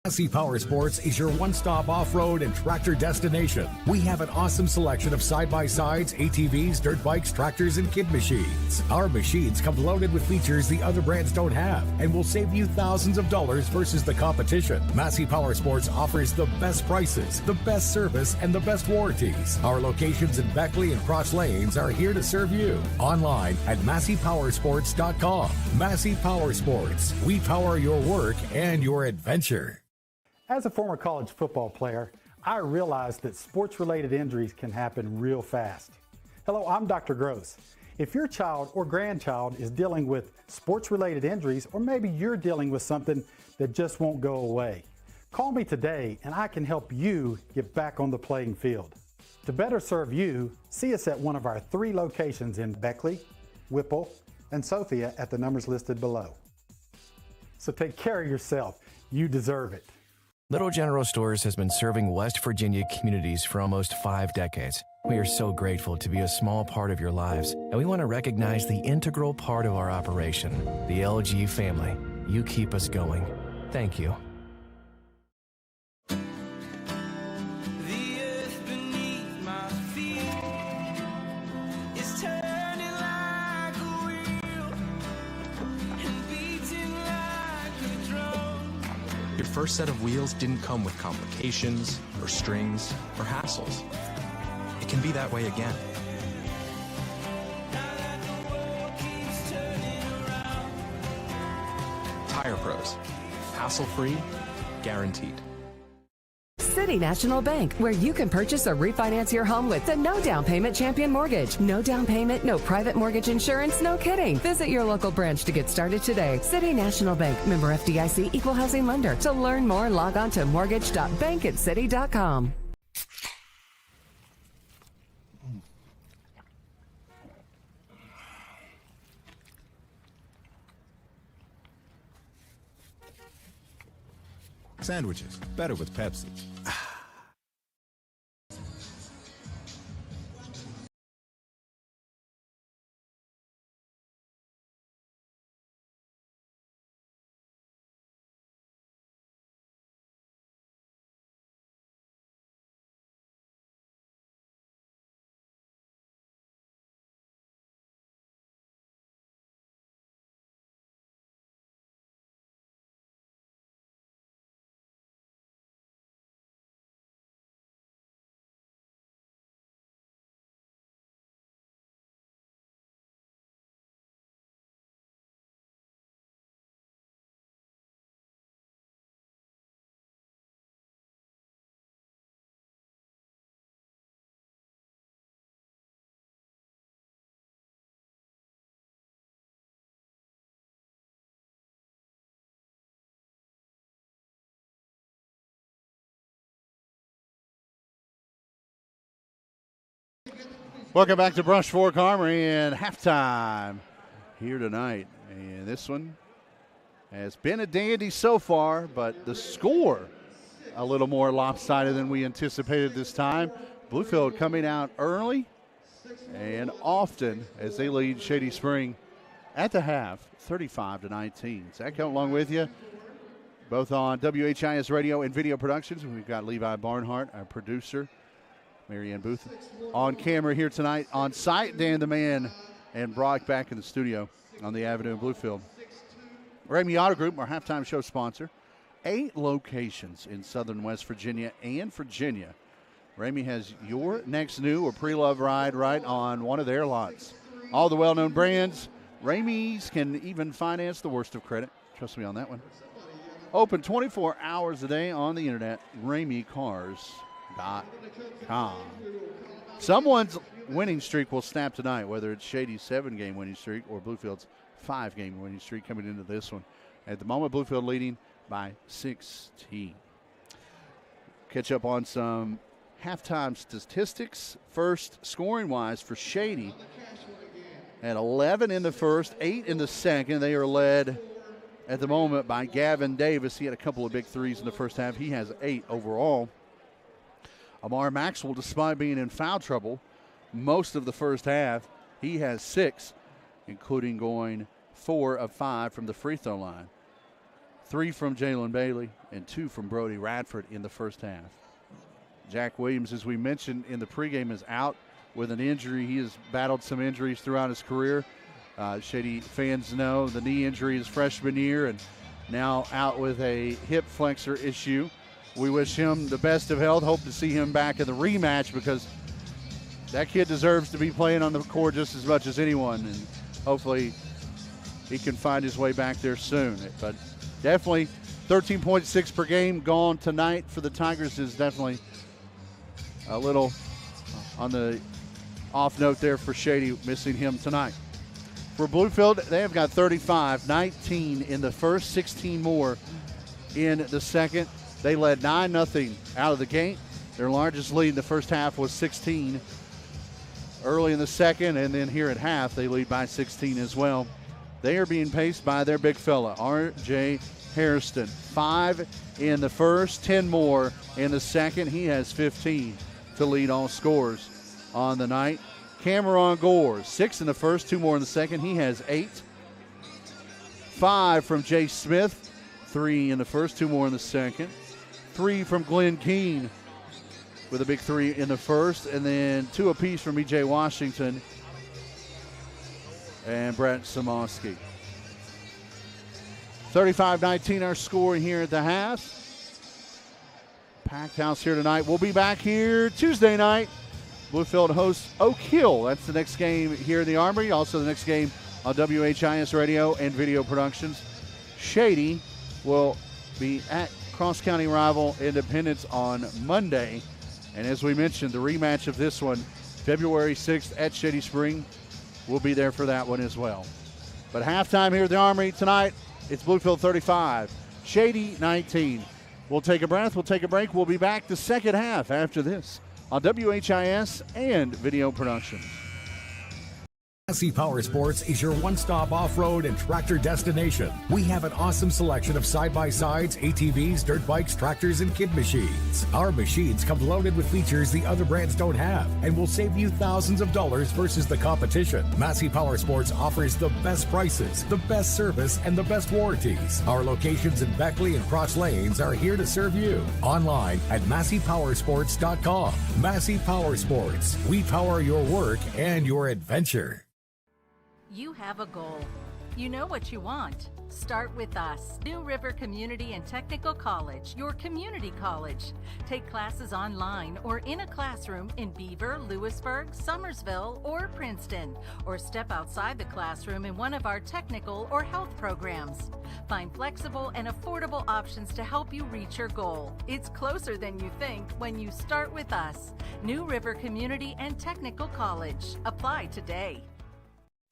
Massey Power Sports is your one-stop off-road and tractor destination. We have an awesome selection of side-by-sides, ATVs, dirt bikes, tractors, and kid machines. Our machines come loaded with features the other brands don't have and will save you thousands of dollars versus the competition. Massey Power Sports offers the best prices, the best service, and the best warranties. Our locations in Beckley and Cross Lanes are here to serve you. Online at MasseyPowersports.com. Massey Power Sports. We power your work and your adventure. As a former college football player, I realized that sports-related injuries can happen real fast. Hello, I'm Dr. Gross. If your child or grandchild is dealing with sports-related injuries, or maybe you're dealing with something that just won't go away, call me today and I can help you get back on the playing field. To better serve you, see us at one of our 3 locations in Beckley, Whipple, and Sophia at the numbers listed below. So take care of yourself. You deserve it. Little General Stores has been serving West Virginia communities for almost 5 decades. We are so grateful to be a small part of your lives, and we want to recognize the integral part of our operation, the LG family. You keep us going. Thank you. Your first set of wheels didn't come with complications, or strings, or hassles. It can be that way again. Tire Pros. Hassle-free, guaranteed. City National Bank, where you can purchase or refinance your home with the no down payment Champion Mortgage. No down payment, no private mortgage insurance, no kidding. Visit your local branch to get started today. City National Bank, member FDIC, equal housing lender. To learn more, log on to mortgage.bankatcity.com. Sandwiches, better with Pepsi. Welcome back to Brush Fork Armory and halftime here tonight. And this one has been a dandy so far, but the score a little more lopsided than we anticipated this time. Bluefield coming out early and often as they lead Shady Spring at the half, 35-19. Zach Coat along with you, both on WHIS Radio and Video Productions. We've got Levi Barnhart, our producer. Marianne Booth on camera here tonight. On site, Dan the Man and Brock back in the studio on the Avenue in Bluefield. Ramey Auto Group, our halftime show sponsor. 8 locations in southern West Virginia and Virginia. Ramey has your next new or pre-loved ride right on one of their lots. All the well-known brands. Ramey's can even finance the worst of credit. Trust me on that one. Open 24 hours a day on the internet. RameyCars.com. Someone's winning streak will snap tonight, whether it's Shady's 7-game winning streak or Bluefield's 5-game winning streak coming into this one. At the moment, Bluefield leading by 16. Catch up on some halftime statistics. First, scoring-wise for Shady, at 11 in the first, 8 in the second. They are led at the moment by Gavin Davis. He had a couple of big threes in the first half. He has 8 overall. Amar Maxwell, despite being in foul trouble most of the first half, he has 6, including going 4 of 5 from the free throw line. 3 from Jalen Bailey and 2 from Brody Radford in the first half. Jack Williams, as we mentioned in the pregame, is out with an injury. He has battled some injuries throughout his career. Shady fans know the knee injury his freshman year and now out with a hip flexor issue. We wish him the best of health. Hope to see him back in the rematch because that kid deserves to be playing on the court just as much as anyone, and hopefully he can find his way back there soon. But definitely 13.6 per game gone tonight for the Tigers is definitely a little on the off note there for Shady, missing him tonight. For Bluefield, they have got 35, 19 in the first, 16 more in the second. They led 9-0 out of the gate. Their largest lead in the first half was 16 early in the second, and then here at half they lead by 16 as well. They are being paced by their big fella, R.J. Hairston. 5 in the first, 10 more in the second. He has 15 to lead all scores on the night. Cameron Gore, 6 in the first, 2 more in the second. He has 8. 5 from Jay Smith. 3 in the first, 2 more in the second. 3 from Glenn Keene with a big 3 in the first, and then 2 apiece from E.J. Washington and Brett Samoski. 35-19 our score here at the half. Packed house here tonight. We'll be back here Tuesday night. Bluefield hosts Oak Hill. That's the next game here in the Armory. Also the next game on WHIS Radio and Video Productions. Shady will be at cross-county rival Independence on Monday. And as we mentioned, the rematch of this one, February 6th at Shady Spring. We'll be there for that one as well. But halftime here at the Armory tonight, it's Bluefield 35, Shady 19. We'll take a breath, we'll take a break. We'll be back the second half after this on WHIS and Video Productions. Massey Power Sports is your one-stop off-road and tractor destination. We have an awesome selection of side-by-sides, ATVs, dirt bikes, tractors, and kid machines. Our machines come loaded with features the other brands don't have and will save you thousands of dollars versus the competition. Massey Power Sports offers the best prices, the best service, and the best warranties. Our locations in Beckley and Cross Lanes are here to serve you. Online at MasseyPowersports.com. Massey Power Sports. We power your work and your adventure. You have a goal. You know what you want. Start with us. New River Community and Technical College, your community college. Take classes online or in a classroom in Beaver, Lewisburg, Summersville, or Princeton, or step outside the classroom in one of our technical or health programs. Find flexible and affordable options to help you reach your goal. It's closer than you think when you start with us. New River Community and Technical College. Apply today.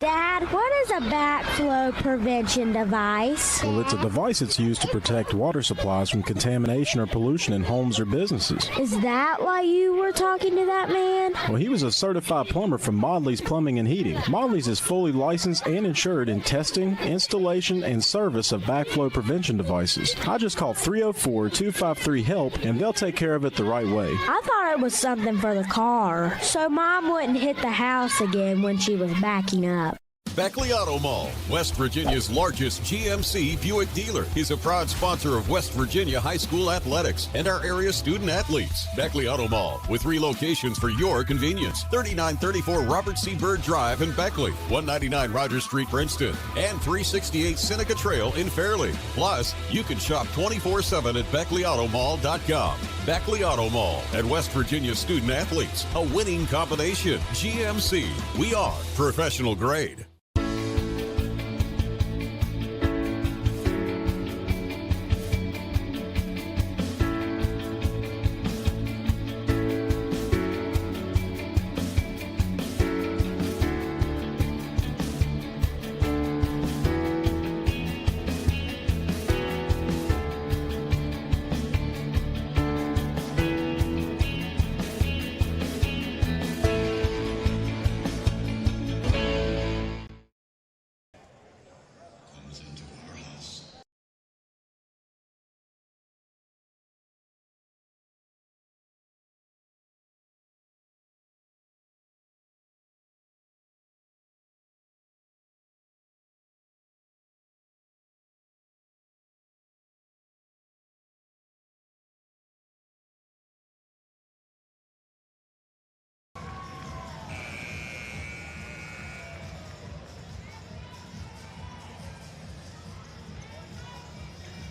Dad, what is a backflow prevention device? Well, it's a device that's used to protect water supplies from contamination or pollution in homes or businesses. Is that why you were talking to that man? Well, he was a certified plumber from Modley's Plumbing and Heating. Modley's is fully licensed and insured in testing, installation, and service of backflow prevention devices. I just call 304-253-HELP, and they'll take care of it the right way. I thought it was something for the car, so Mom wouldn't hit the house again when she was backing up. Beckley Auto Mall, West Virginia's largest GMC Buick dealer, is a proud sponsor of West Virginia high school athletics and our area student athletes. Beckley Auto Mall, with 3 locations for your convenience. 3934 Robert C. Byrd Drive in Beckley, 199 Rogers Street, Princeton, and 368 Seneca Trail in Fairleigh. Plus, you can shop 24/7 at BeckleyAutomall.com. Beckley Auto Mall at West Virginia student athletes, a winning combination. GMC, we are professional grade.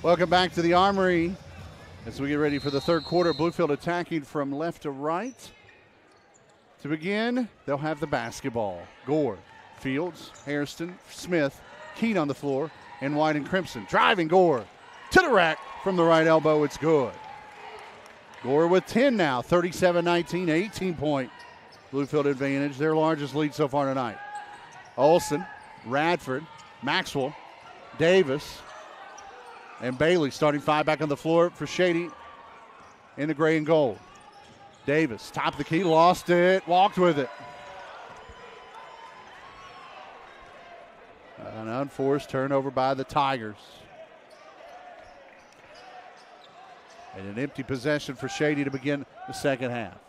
Welcome back to the Armory as we get ready for the third quarter. Bluefield attacking from left to right. To begin, they'll have the basketball. Gore, Fields, Hairston, Smith, Keene on the floor, and White and Crimson. Driving Gore to the rack from the right elbow. It's good. Gore with 10 now, 37-19, 18-point Bluefield advantage. Their largest lead so far tonight. Olsen, Radford, Maxwell, Davis, and Bailey starting 5 back on the floor for Shady in the gray and gold. Davis, top of the key, lost it, walked with it. An unforced turnover by the Tigers. And an empty possession for Shady to begin the second half.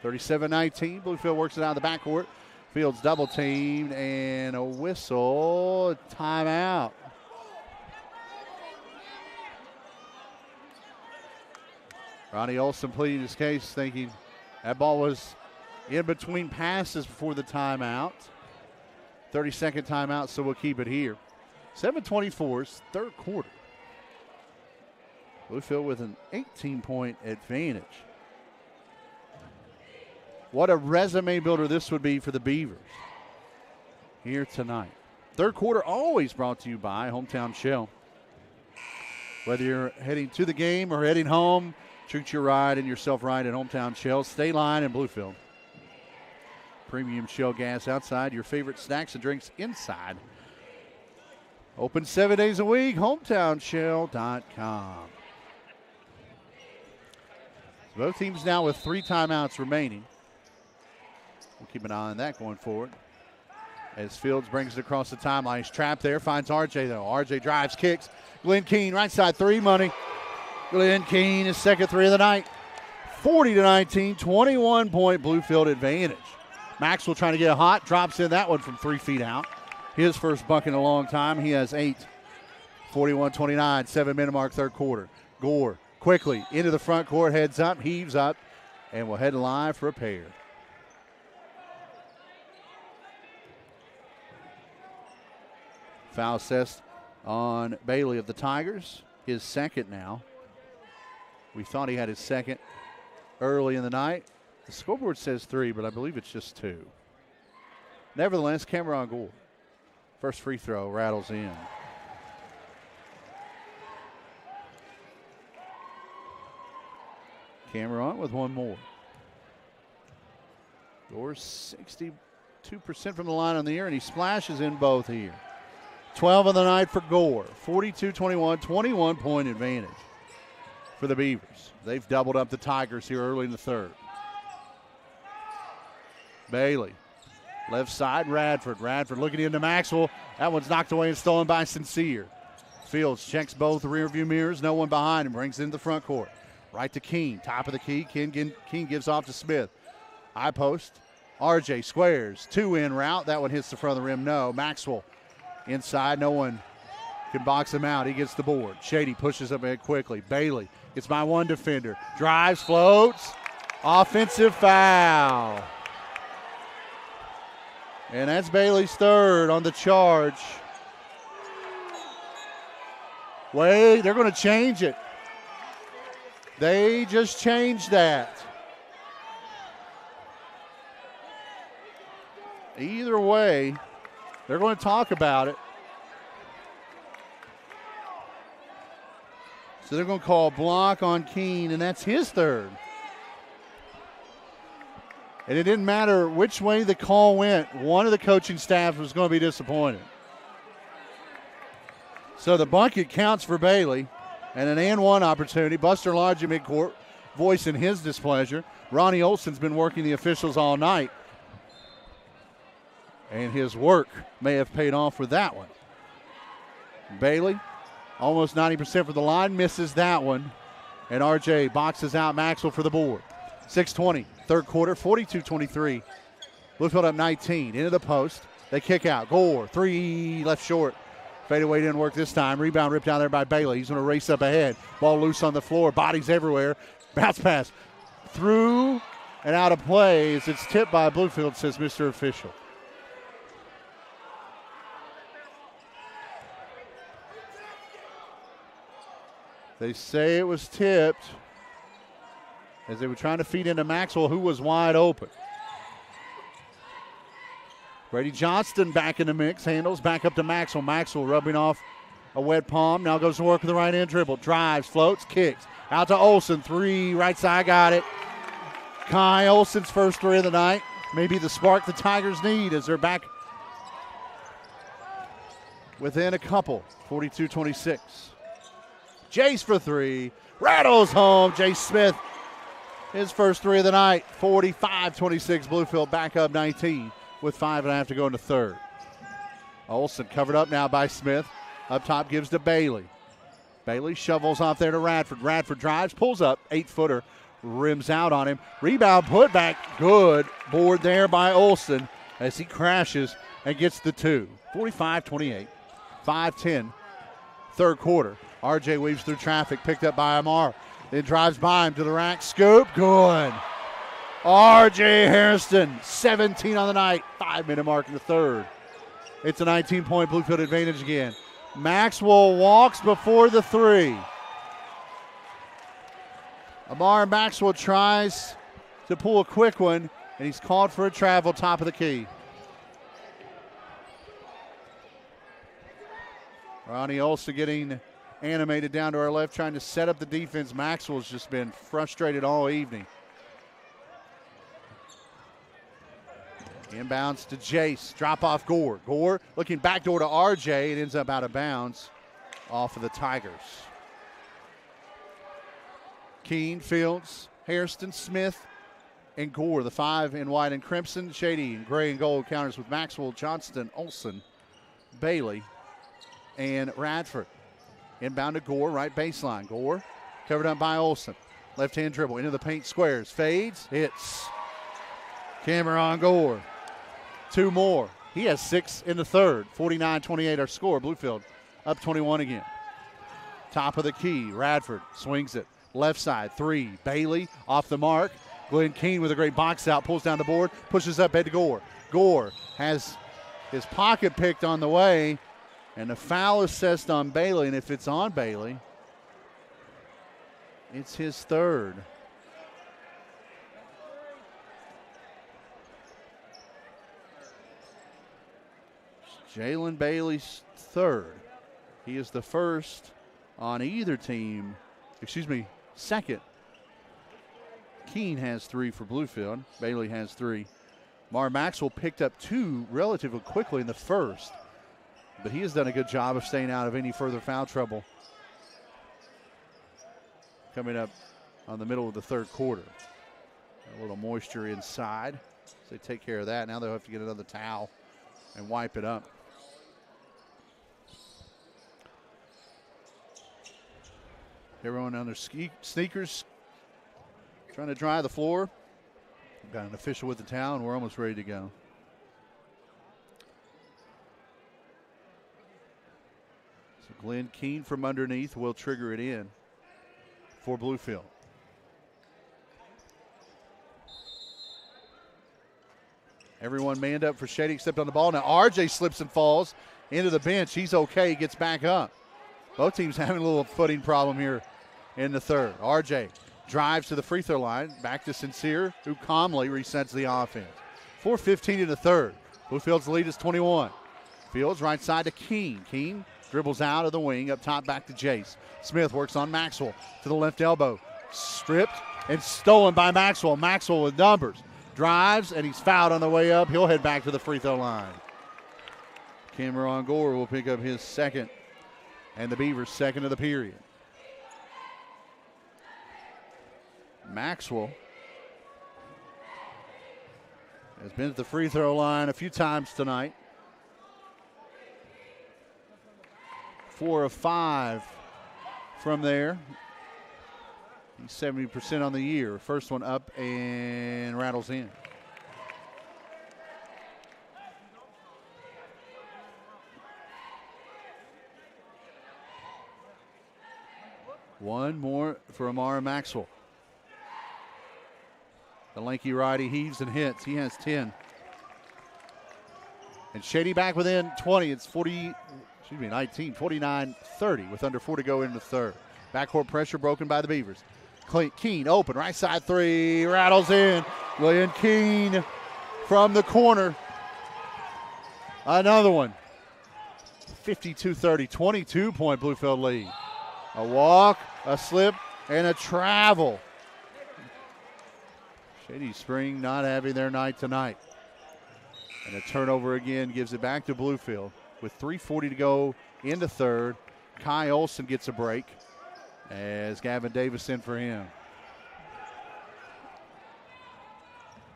37-19, Bluefield works it out of the backcourt. Fields double teamed and a whistle, timeout. Ronnie Olson pleading his case, thinking that ball was in between passes before the timeout. 30-second timeout, so we'll keep it here. 7:24, third quarter. Bluefield with an 18-point advantage. What a resume builder this would be for the Beavers here tonight. Third quarter always brought to you by Hometown Shell. Whether you're heading to the game or heading home, treat your ride and yourself right at Hometown Shell. State Line and Bluefield. Premium Shell gas outside, your favorite snacks and drinks inside. Open 7 days a week, hometownshell.com. Both teams now with 3 timeouts remaining. We'll keep an eye on that going forward. As Fields brings it across the timeline. He's trapped there, finds RJ though. RJ drives, kicks. Glenn Keene, right side three, money. Glenn Keene, his second three of the night. 40-19, 21-point Bluefield advantage. Maxwell trying to get hot, drops in that one from 3 feet out. His first bucket in a long time. He has 8. 41-29, 7-minute mark, third quarter. Gore quickly into the front court, heads up, heaves up, and we'll head live for a pair. Foul assessed on Bailey of the Tigers. His second now. We thought he had his second early in the night. The scoreboard says 3, but I believe it's just 2. Nevertheless, Cameron Gore. First free throw rattles in. Cameron with one more. Gore's 62% from the line on the year, and he splashes in both here. 12 of the night for Gore. 42-21, 21-point advantage for the Beavers. They've doubled up the Tigers here early in the third. Bailey, left side, Radford. Radford looking into Maxwell. That one's knocked away and stolen by Sincere. Fields checks both rearview mirrors. No one behind him. Brings it into the front court. Right to Keene. Top of the key. Keene gives off to Smith. High post. RJ squares. 2-in route. That one hits the front of the rim. No. Maxwell inside. No one can box him out. He gets the board. Shady pushes up ahead quickly. Bailey gets by one defender. Drives, floats. Offensive foul. And that's Bailey's third on the charge. Wait, they're going to change it. They just changed that. Either way, they're going to talk about it. So they're going to call a block on Keene, and that's his third. And it didn't matter which way the call went. One of the coaching staff was going to be disappointed. So the bucket counts for Bailey. And an and-one opportunity. Buster Lodge at midcourt voicing his displeasure. Ronnie Olson's been working the officials all night. And his work may have paid off with that one. Bailey, almost 90% for the line, misses that one. And RJ boxes out Maxwell for the board. 6:20, third quarter, 42-23. Bluefield up 19, into the post. They kick out. Gore, 3, left short. Fadeaway didn't work this time. Rebound ripped out there by Bailey. He's going to race up ahead. Ball loose on the floor. Bodies everywhere. Bounce pass. Through and out of play as it's tipped by Bluefield, says Mr. Official. They say it was tipped as they were trying to feed into Maxwell, who was wide open. Brady Johnston back in the mix, handles back up to Maxwell. Maxwell rubbing off a wet palm. Now goes to work with the right hand dribble. Drives, floats, kicks. Out to Olson. 3, right side, got it. Kai Olson's first 3 of the night. Maybe the spark the Tigers need as they're back within a couple. 42-26. Jace for 3. Rattles home. Jace Smith, his first 3 of the night. 45-26. Bluefield back up 19. With 5.5 to go in the third. Olson covered up now by Smith. Up top gives to Bailey. Bailey shovels off there to Radford. Radford drives, pulls up, 8-footer, rims out on him. Rebound, put back, good. Board there by Olson as he crashes and gets the 2. 45-28, 5-10, third quarter. RJ weaves through traffic, picked up by Amar. then drives by him to the rack. Scoop, good. R.J. Hairston, 17 on the night. 5-minute mark in the third. It's a 19-point Bluefield advantage again. Maxwell walks before the three. Amar Maxwell tries to pull a quick one, and he's called for a travel top of the key. Ronnie Olson getting animated down to our left, trying to set up the defense. Maxwell's just been frustrated all evening. Inbounds to Jace. Drop off Gore. Gore looking backdoor to RJ. It ends up out of bounds off of the Tigers. Keene, Fields, Hairston, Smith, and Gore. The 5 in white and crimson. Shady in gray and gold counters with Maxwell, Johnston, Olson, Bailey, and Radford. Inbound to Gore, right baseline. Gore covered up by Olson. Left-hand dribble into the paint squares. Fades, hits. Cameron Gore. 2 more. He has 6 in the third. 49-28 our score. Bluefield up 21 again. Top of the key. Radford swings it. Left side, 3. Bailey off the mark. Glenn Keene with a great box out. Pulls down the board. Pushes up head to Gore. Gore has his pocket picked on the way. And the foul assessed on Bailey. And if it's on Bailey, it's his third. Jalen Bailey's third. He is the first on either team. Second. Keene has 3 for Bluefield. Bailey has 3. Mar Maxwell picked up 2 relatively quickly in the first, but he has done a good job of staying out of any further foul trouble coming up on the middle of the third quarter. A little moisture inside. So they take care of that. Now they'll have to get another towel and wipe it up. Everyone on their sneakers trying to dry the floor. We've got an official with the towel, and we're almost ready to go. So Glenn Keene from underneath will trigger it in for Bluefield. Everyone manned up for Shady except on the ball. Now RJ slips and falls into the bench. He's okay. He gets back up. Both teams having a little footing problem here in the third. RJ drives to the free throw line. Back to Sincere, who calmly resets the offense. 4:15 in the third. Bluefield's lead is 21. Fields right side to Keene. Keene dribbles out of the wing. Up top back to Jace. Smith works on Maxwell to the left elbow. Stripped and stolen by Maxwell. Maxwell with numbers. Drives, and he's fouled on the way up. He'll head back to the free throw line. Cameron Gore will pick up his second, and the Beavers' second of the period. Maxwell has been at the free throw line a few times tonight. 4 of 5 from there. He's 70% on the year. First one up and rattles in. One more for Amara Maxwell. The lanky righty heaves and hits. He has 10. And Shady back within 20. It's 19, 49-30 with under 4 to go in the third. Backcourt pressure broken by the Beavers. Keene open, right side 3, rattles in. William Keene from the corner. Another one. 52-30, 22-point Bluefield lead. A walk, a slip, and a travel. Shady Spring not having their night tonight. And a turnover again gives it back to Bluefield. With 3:40 to go in the third, Kai Olson gets a break as Gavin Davis in for him.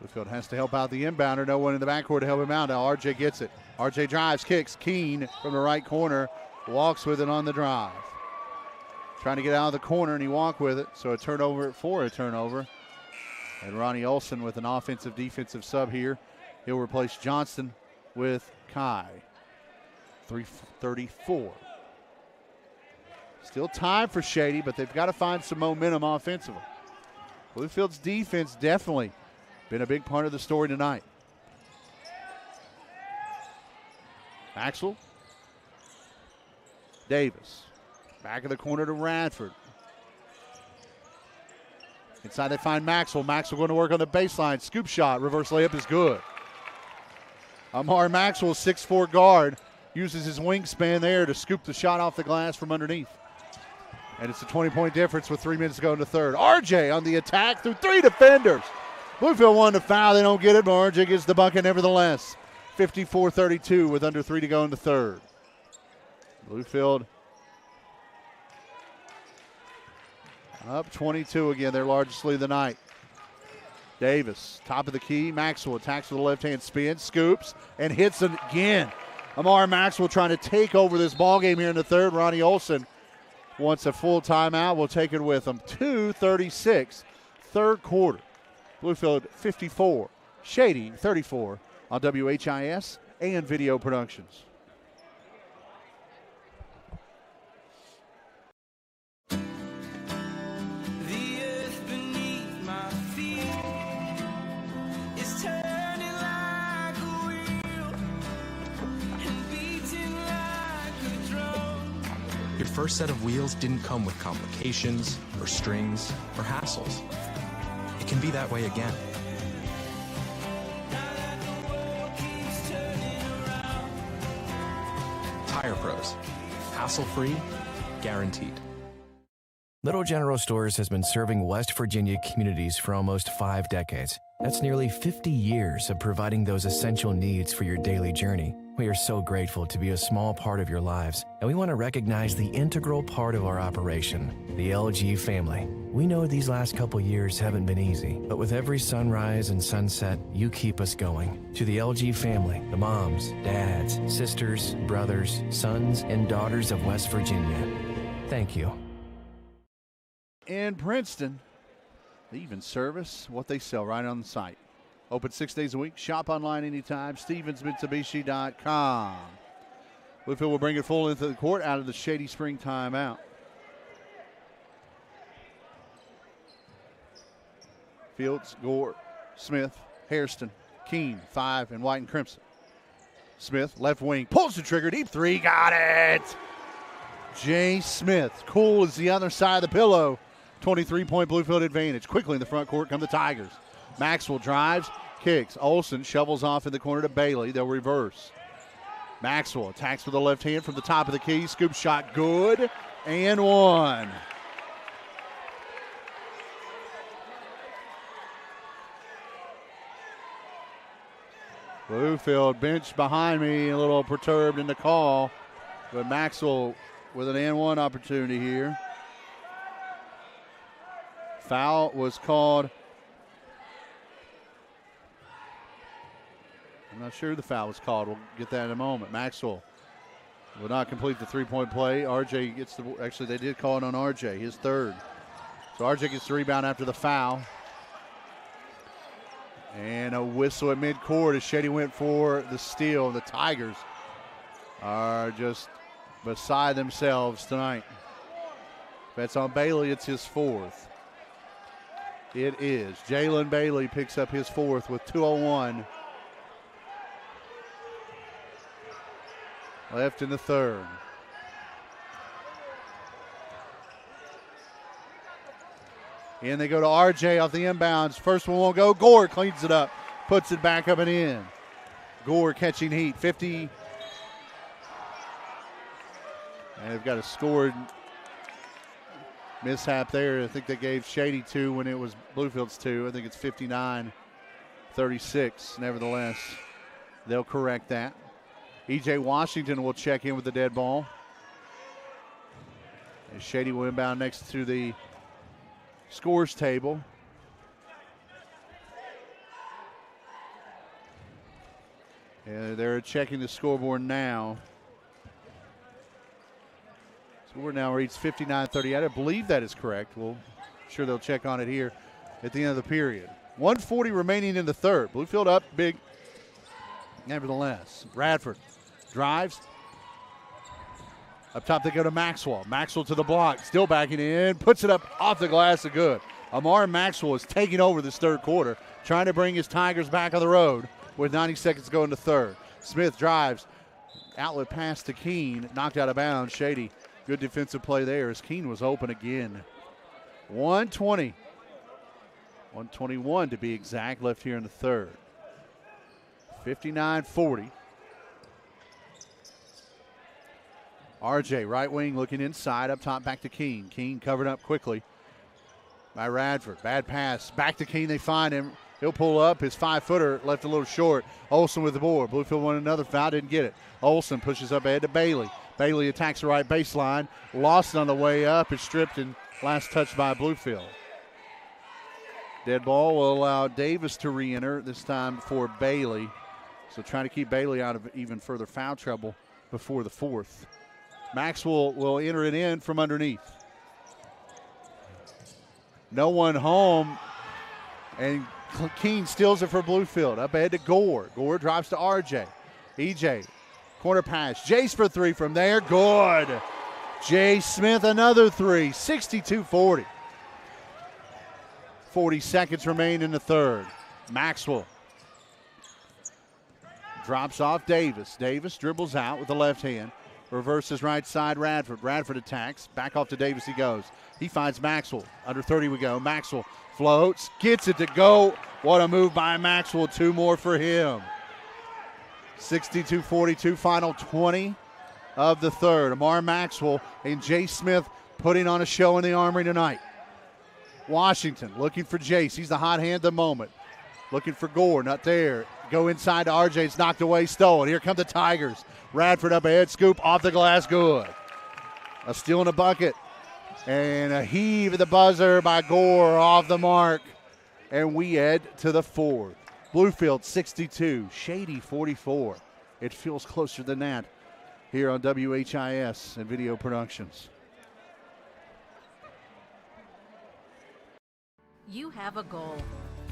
Bluefield has to help out the inbounder. No one in the backcourt to help him out. Now RJ gets it. RJ drives, kicks. Keene from the right corner walks with it on the drive. Trying to get out of the corner, and he walked with it. So a turnover for a turnover. And Ronnie Olson with an offensive-defensive sub here. He'll replace Johnston with Kai. 3:34 Still time for Shady, but they've got to find some momentum offensively. Bluefield's defense definitely been a big part of the story tonight. Maxwell. Davis. Back of the corner to Radford. Inside they find Maxwell. Maxwell going to work on the baseline. Scoop shot. Reverse layup is good. Amar Maxwell, 6'4" guard, uses his wingspan there to scoop the shot off the glass from underneath. And it's a 20-point difference with 3 minutes to go in the third. RJ on the attack through 3 defenders. Bluefield won the foul. They don't get it, but RJ gets the bucket nevertheless. 54-32 with under 3 to go in the third. Bluefield up 22 again, their largest lead of the night. Davis, top of the key. Maxwell attacks with a left-hand spin, scoops, and hits it again. Amar Maxwell trying to take over this ball game here in the third. Ronnie Olson wants a full timeout. We'll take it with him. 2:36, third quarter. Bluefield 54, Shady 34 on WHIS and Video Productions. Your first set of wheels didn't come with complications, or strings, or hassles. It can be that way again. Tire Pros. Hassle-free, guaranteed. Little General Stores has been serving West Virginia communities for almost 5 decades. That's nearly 50 years of providing those essential needs for your daily journey. We are so grateful to be a small part of your lives, and we want to recognize the integral part of our operation, the LG family. We know these last couple years haven't been easy, but with every sunrise and sunset, you keep us going. To the LG family, the moms, dads, sisters, brothers, sons, and daughters of West Virginia, thank you. In Princeton, the even service, what they sell right on the site. Open 6 days a week. Shop online anytime. StevensMitsubishi.com. Bluefield will bring it full into the court out of the Shady Spring timeout. Fields, Gore, Smith, Hairston, Keene, 5 in white and crimson. Smith, left wing, pulls the trigger, deep three, got it! Jay Smith, cool as the other side of the pillow. 23-point Bluefield advantage. Quickly in the front court come the Tigers. Maxwell drives, kicks. Olsen shovels off in the corner to Bailey. They'll reverse. Maxwell attacks with the left hand from the top of the key. Scoop shot good and one. Bluefield bench behind me, a little perturbed in the call. But Maxwell with an and one opportunity here. Foul was called. I'm not sure who the foul was called. We'll get that in a moment. Maxwell will not complete the three-point play. RJ gets the, actually they did call it on RJ, his third. So RJ gets the rebound after the foul. And a whistle at midcourt as Shady went for the steal. The Tigers are just beside themselves tonight. If that's on Bailey, it's his fourth. It is. Jalen Bailey picks up his fourth with 2:01 left in the third. And they go to RJ off the inbounds. First one won't go. Gore cleans it up, puts it back up and in. Gore catching heat. 50. And they've got a scored mishap there. I think they gave Shady 2 when it was Bluefield's 2. I think it's 59-36. Nevertheless, they'll correct that. E.J. Washington will check in with the dead ball. And Shady will inbound next to the scores table. And they're checking the scoreboard now. Score now reads 59-38. I believe that is correct. I'm sure they'll check on it here at the end of the period. 1:40 remaining in the third. Bluefield up big. Nevertheless, Radford drives, Up top they go to Maxwell. Maxwell to the block, still backing in, puts it up off the glass and good. Amar Maxwell is taking over this third quarter, trying to bring his Tigers back on the road with 90 seconds to go in the third. Smith drives, outlet pass to Keene, knocked out of bounds. Shady, good defensive play there as Keene was open again. 121 to be exact, left here in the third. 59-40. RJ, right wing, looking inside, up top, back to Keene. Keene covered up quickly by Radford. Bad pass, back to Keene, they find him. He'll pull up, his 5-footer left a little short. Olsen with the board. Bluefield won another foul, didn't get it. Olsen pushes up ahead to Bailey. Bailey attacks the right baseline, lost it on the way up, is stripped and last touched by Bluefield. Dead ball will allow Davis to re-enter, this time for Bailey. So trying to keep Bailey out of even further foul trouble before the fourth. Maxwell will enter it in from underneath. No one home, and Keene steals it for Bluefield. Up ahead to Gore. Gore drops to RJ. EJ, corner pass. Jace for three from there. Good. Jay Smith, another three. 62-40. 40 seconds remain in the third. Maxwell drops off Davis. Davis dribbles out with the left hand. Reverses right side, Radford. Radford attacks. Back off to Davis he goes. He finds Maxwell. Under 30 we go. Maxwell floats. Gets it to go. What a move by Maxwell. Two more for him. 62-42, final 20 of the third. Amar Maxwell and Jay Smith putting on a show in the Armory tonight. Washington looking for Jace. He's the hot hand at the moment. Looking for Gore. Not there. Go inside to RJ. It's knocked away. Stolen. Here come the Tigers. Radford up ahead. Scoop off the glass. Good. A steal in the bucket. And a heave at the buzzer by Gore off the mark. And we head to the fourth. Bluefield 62. Shady 44. It feels closer than that here on WHIS and Video Productions. You have a goal.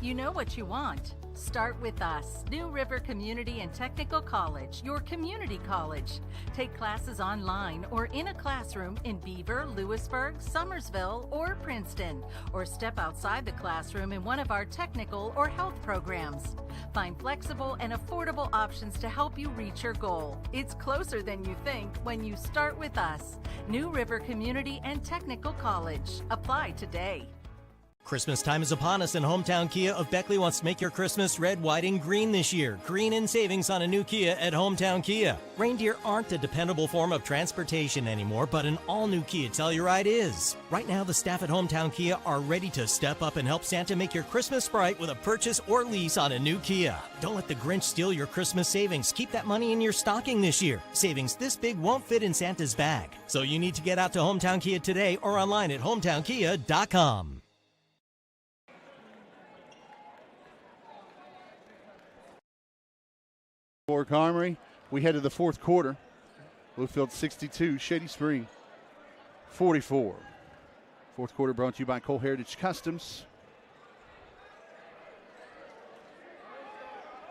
You know what you want. Start with us. New River Community and Technical College, your community college. Take classes online or in a classroom in Beaver, Lewisburg, Summersville, or Princeton, or step outside the classroom in one of our technical or health programs. Find flexible and affordable options to help you reach your goal. It's closer than you think when you start with us. New River Community and Technical College. Apply today. Christmas time is upon us, and Hometown Kia of Beckley wants to make your Christmas red, white, and green this year. Green in savings on a new Kia at Hometown Kia. Reindeer aren't a dependable form of transportation anymore, but an all-new Kia Telluride is. Right now, the staff at Hometown Kia are ready to step up and help Santa make your Christmas bright with a purchase or lease on a new Kia. Don't let the Grinch steal your Christmas savings. Keep that money in your stocking this year. Savings this big won't fit in Santa's bag. So you need to get out to Hometown Kia today or online at hometownkia.com. For Armory, we head to the fourth quarter. Bluefield 62, Shady Spring 44. Fourth quarter brought to you by Cole Heritage Customs.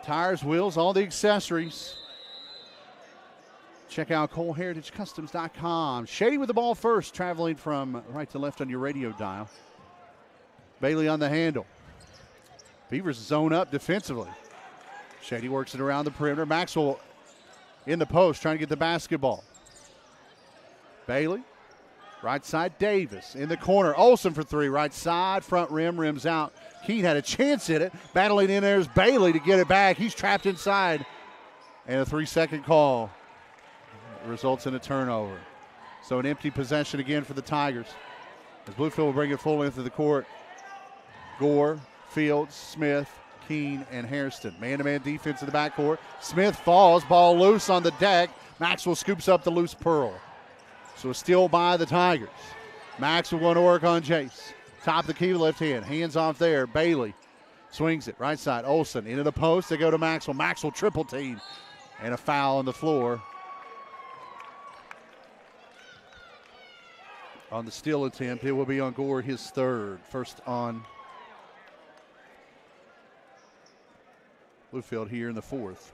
Tires, wheels, all the accessories. Check out ColeHeritageCustoms.com. Shady with the ball first, traveling from right to left on your radio dial. Bailey on the handle. Beavers zone up defensively. Shady works it around the perimeter. Maxwell in the post trying to get the basketball. Bailey, right side, Davis in the corner. Olsen for three, right side, front rim, rims out. Keene had a chance at it. Battling in there's Bailey to get it back. He's trapped inside. And a 3-second call results in a turnover. So an empty possession again for the Tigers. As Bluefield will bring it full length of the court. Gore, Fields, Smith, Keene, and Hairston. Man-to-man defense in the backcourt. Smith falls, ball loose on the deck. Maxwell scoops up the loose pearl. So a steal by the Tigers. Maxwell going to work on Jace. Top of the key, left hand. Hands off there. Bailey swings it. Right side. Olsen into the post. They go to Maxwell. Maxwell triple team. And a foul on the floor. On the steal attempt, it will be on Gore, his third. First on Bluefield here in the fourth.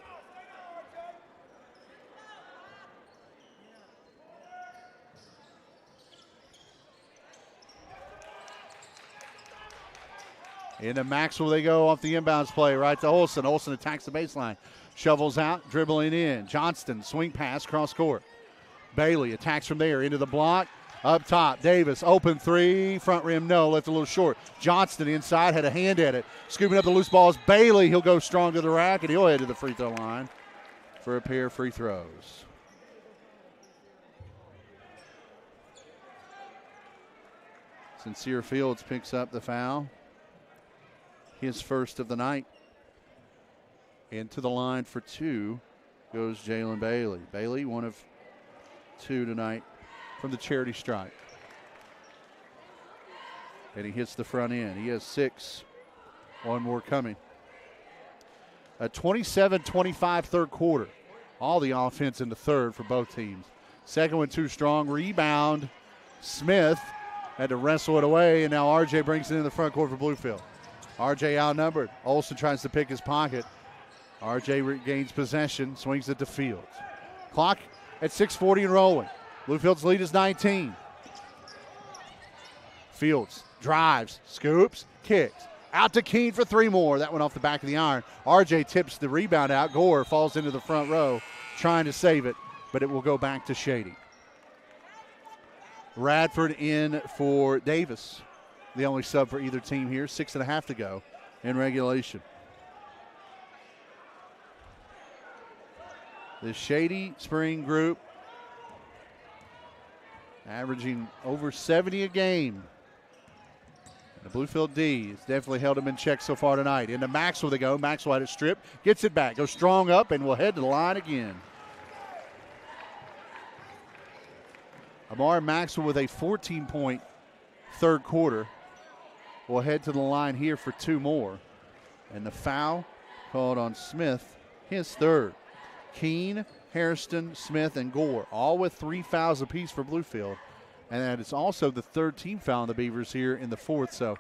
Into Maxwell they go off the inbounds play, right to Olsen. Olsen attacks the baseline. Shovels out, dribbling in. Johnston, swing pass, cross court. Bailey attacks from there, into the block. Up top, Davis, open three, front rim, no, left a little short. Johnston inside, had a hand at it. Scooping up the loose balls, Bailey, he'll go strong to the rack, and he'll head to the free throw line for a pair of free throws. Sincere Fields picks up the foul. His first of the night. And to the line for two goes Jalen Bailey. Bailey, one of two tonight from the charity stripe. And he hits the front end. He has 6. One more coming. A 27-25 third quarter. All the offense in the third for both teams. Second one too strong. Rebound. Smith had to wrestle it away, and now RJ brings it in the front court for Bluefield. RJ outnumbered. Olsen tries to pick his pocket. RJ regains possession, swings it to Fields. Clock at 6:40 and rolling. Bluefield's lead is 19. Fields drives, scoops, kicks. Out to Keene for 3 more. That went off the back of the iron. RJ tips the rebound out. Gore falls into the front row trying to save it, but it will go back to Shady. Radford in for Davis. The only sub for either team here. 6.5 to go in regulation. The Shady Spring group averaging over 70 a game. And the Bluefield D has definitely held him in check so far tonight. Into Maxwell they go. Maxwell had it stripped. Gets it back. Goes strong up and will head to the line again. Amar Maxwell with a 14-point third quarter will head to the line here for 2 more. And the foul called on Smith, his third. Keene, Hairston, Smith, and Gore, all with 3 fouls apiece for Bluefield. And that is also the third team foul on the Beavers here in the fourth. So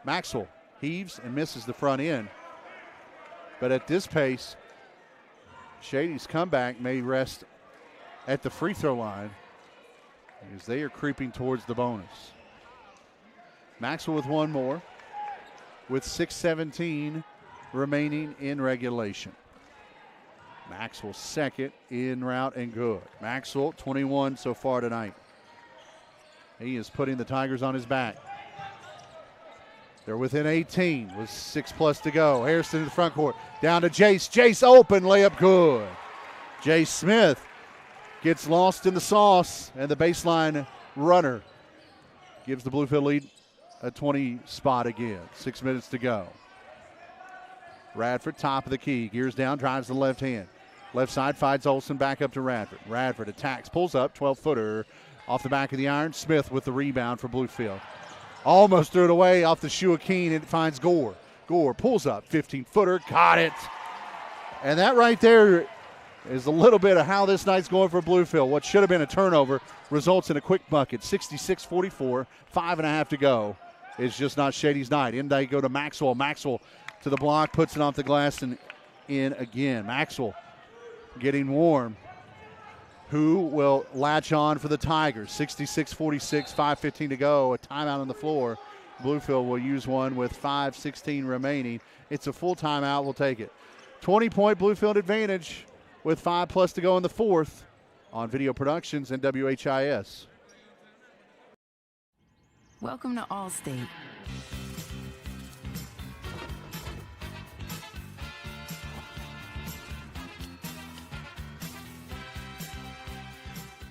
Maxwell heaves and misses the front end. But at this pace, Shady's comeback may rest at the free throw line as they are creeping towards the bonus. Maxwell with 1 more with 6:17 remaining in regulation. Maxwell second in route and good. Maxwell 21 so far tonight. He is putting the Tigers on his back. They're within 18 with 6+ to go. Hairston in the front court. Down to Jace. Jace open, layup good. Jace Smith gets lost in the sauce, and the baseline runner gives the Bluefield lead a 20 spot again. 6 minutes to go. Radford, top of the key, gears down, drives the left hand. Left side finds Olsen, back up to Radford. Radford attacks, pulls up, 12-footer off the back of the iron. Smith with the rebound for Bluefield. Almost threw it away off the shoe of Keene, and it finds Gore. Gore pulls up, 15-footer, got it. And that right there is a little bit of how this night's going for Bluefield. What should have been a turnover results in a quick bucket. 66-44, 5.5 to go. It's just not Shady's night. In they go to Maxwell. Maxwell to the block, puts it off the glass and in again. Maxwell getting warm. Who will latch on for the Tigers? 66-46, 5:15 to go. A timeout on the floor. Bluefield will use one with 5:16 remaining. It's a full timeout. We'll take it. 20-point Bluefield advantage with 5+ to go in the fourth on Video Productions and WHIS. Welcome to Allstate.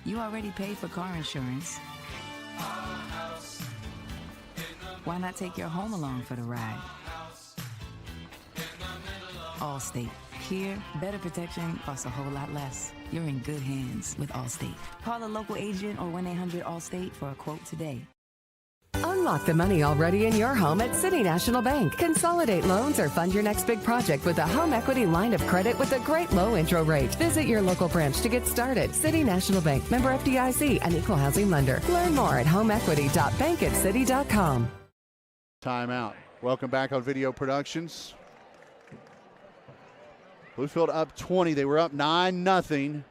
You already paid for car insurance. Why not take your home along for the ride? Allstate. Here, better protection costs a whole lot less. You're in good hands with Allstate. Call a local agent or 1-800-ALLSTATE for a quote today. Unlock the money already in your home at City National Bank. Consolidate loans or fund your next big project with a home equity line of credit with a great low intro rate. Visit your local branch to get started. City National Bank, member FDIC, an equal housing lender. Learn more at homeequity.bankatscity.com. Timeout. Welcome back on Video Productions. Bluefield up 20. They were up 9-0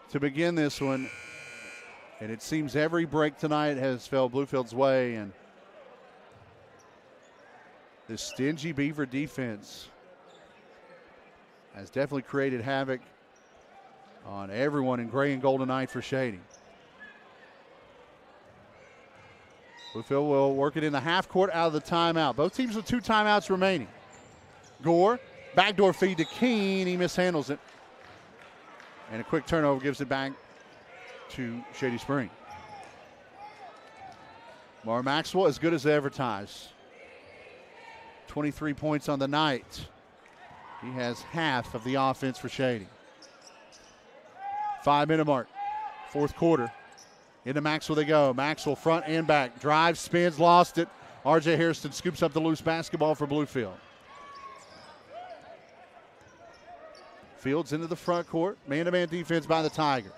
to begin this one. And it seems every break tonight has fell Bluefield's way. And This stingy Beaver defense has definitely created havoc on everyone in gray and gold tonight for Shady. Bluefield will work it in the half court out of the timeout. Both teams with 2 timeouts remaining. Gore, backdoor feed to Keene. He mishandles it. And a quick turnover gives it back to Shady Spring. Mar Maxwell as good as advertised. 23 points on the night. He has half of the offense for Shady. 5-minute mark, fourth quarter. Into Maxwell they go. Maxwell front and back. Drives, spins, lost it. R.J. Harrison scoops up the loose basketball for Bluefield. Fields into the front court. Man-to-man defense by the Tigers.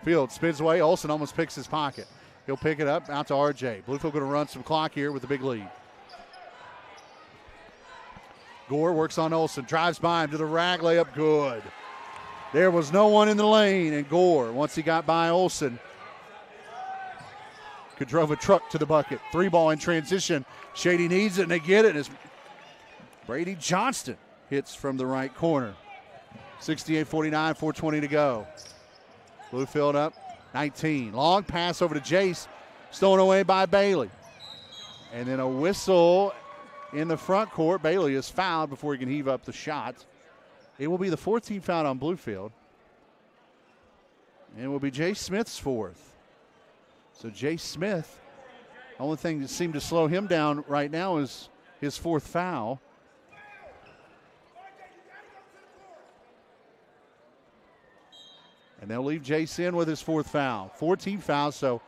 Fields spins away. Olsen almost picks his pocket. He'll pick it up out to R.J. Bluefield going to run some clock here with a big lead. Gore works on Olsen. Drives by him to the rack. Layup good. There was no one in the lane, and Gore, once he got by Olsen, could drove a truck to the bucket. 3-ball in transition. Shady needs it, and they get it. As Brady Johnston hits from the right corner. 68-49, 4:20 to go. Bluefield up 19. Long pass over to Jace. Stolen away by Bailey. And then a whistle in the front court. Bailey is fouled before he can heave up the shot. It will be the 14th foul on Bluefield. And it will be Jay Smith's 4th. So Jay Smith, the only thing that seemed to slow him down right now is his 4th foul. And they'll leave Jace in with his 4th foul. 14 fouls, so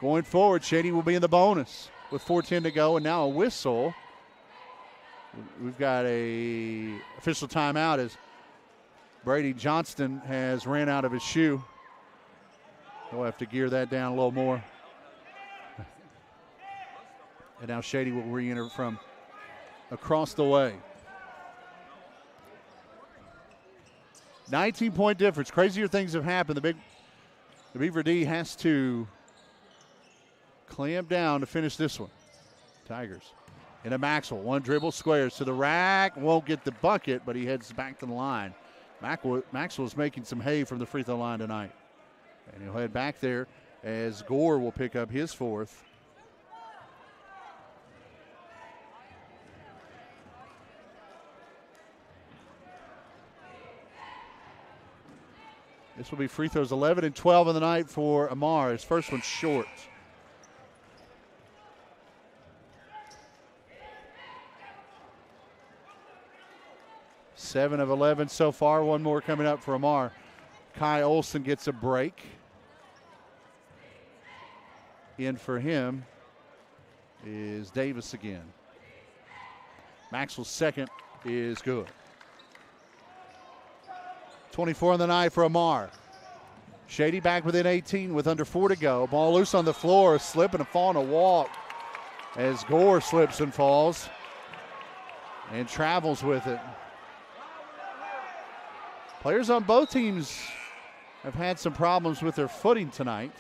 going forward, Shady will be in the bonus with 4:10 to go, and now a whistle. We've got a official timeout as Brady Johnston has ran out of his shoe. He'll have to gear that down a little more. And now Shady will re-enter from across the way. 19-point difference. Crazier things have happened. The Beaver D has to clamp down to finish this one. Tigers. Into Maxwell. One dribble, squares to the rack. Won't get the bucket, but he heads back to the line. Maxwell's making some hay from the free throw line tonight. And he'll head back there as Gore will pick up his 4th. This will be free throws 11 and 12 in the night for Amar. His first one's short. Seven of 11 so far. One more coming up for Amar. Kai Olsen gets a break. In for him is Davis again. Maxwell's second is good. 24 on the night for Amar. Shady back within 18 with under 4 to go. Ball loose on the floor, a slip and a fall and a walk as Gore slips and falls and travels with it. Players on both teams have had some problems with their footing tonight.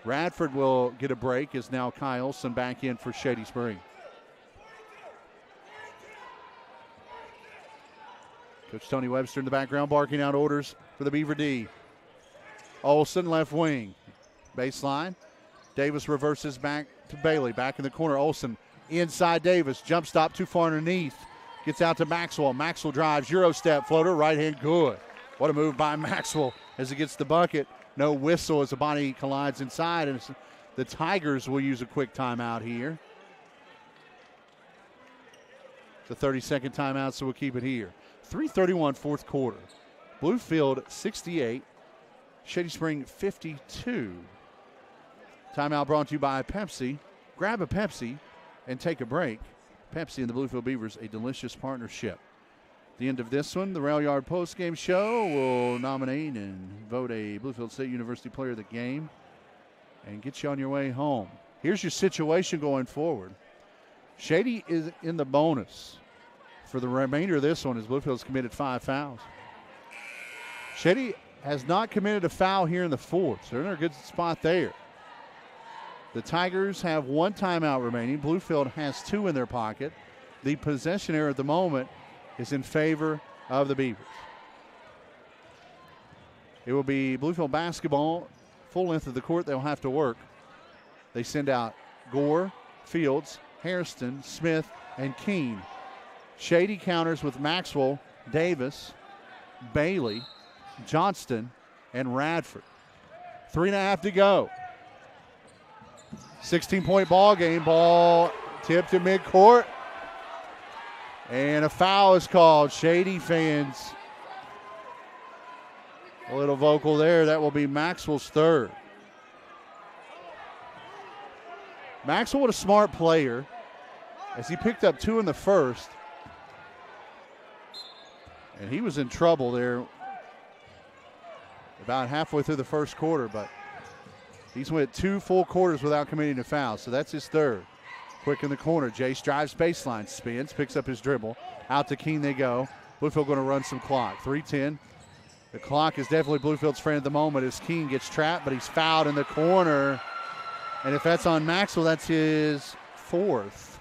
Radford will get a break as now Kai Olsen back in for Shady Spring. Coach Tony Webster in the background barking out orders for the Beaver D. Olsen left wing. Baseline. Davis reverses back to Bailey. Back in the corner. Olsen inside Davis. Jump stop too far underneath. Gets out to Maxwell. Maxwell drives. Euro step floater. Right hand good. What a move by Maxwell as he gets the bucket. No whistle as the body collides inside. And the Tigers will use a quick timeout here. The 30-second timeout, so we'll keep it here. 3:31 fourth quarter. Bluefield 68. Shady Spring 52. Timeout brought to you by Pepsi. Grab a Pepsi and take a break. Pepsi and the Bluefield Beavers, a delicious partnership. At the end of this one, the Rail Yard postgame show will nominate and vote a Bluefield State University player of the game and get you on your way home. Here's your situation going forward. Shady is in the bonus for the remainder of this one as Bluefield's committed 5 fouls. Shady has not committed a foul here in the fourth, so they're in a good spot there. The Tigers have 1 timeout remaining. Bluefield has 2 in their pocket. The possession error at the moment is in favor of the Beavers. It will be Bluefield basketball, full length of the court. They'll have to work. They send out Gore, Fields, Hairston, Smith, and Keene. Shady counters with Maxwell, Davis, Bailey, Johnston, and Radford. 3.5 to go. 16-point ball game. Ball tipped to midcourt. And a foul is called. Shady fans a little vocal there. That will be Maxwell's third. Maxwell was a smart player as he picked up 2 in the first. And he was in trouble there about halfway through the first quarter, but he's went 2 full quarters without committing a foul, so that's his third. Quick in the corner. Jace drives baseline, spins, picks up his dribble. Out to Keene they go. Bluefield going to run some clock. 3:10. The clock is definitely Bluefield's friend at the moment as Keene gets trapped, but he's fouled in the corner. And if that's on Maxwell, that's his 4th.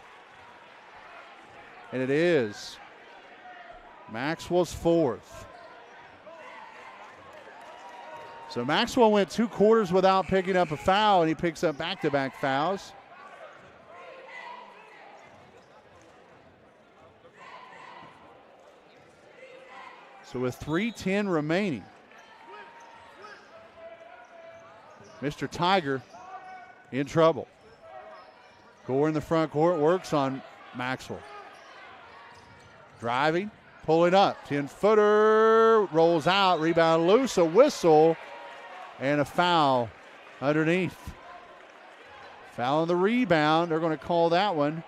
And it is Maxwell's 4th. So Maxwell went 2 quarters without picking up a foul, and he picks up back-to-back fouls. So with 3:10 remaining, Mr. Tiger in trouble. Gore in the front court works on Maxwell. Driving, pulling up. 10-footer, rolls out, rebound loose, a whistle, and a foul underneath. Foul on the rebound. They're going to call that one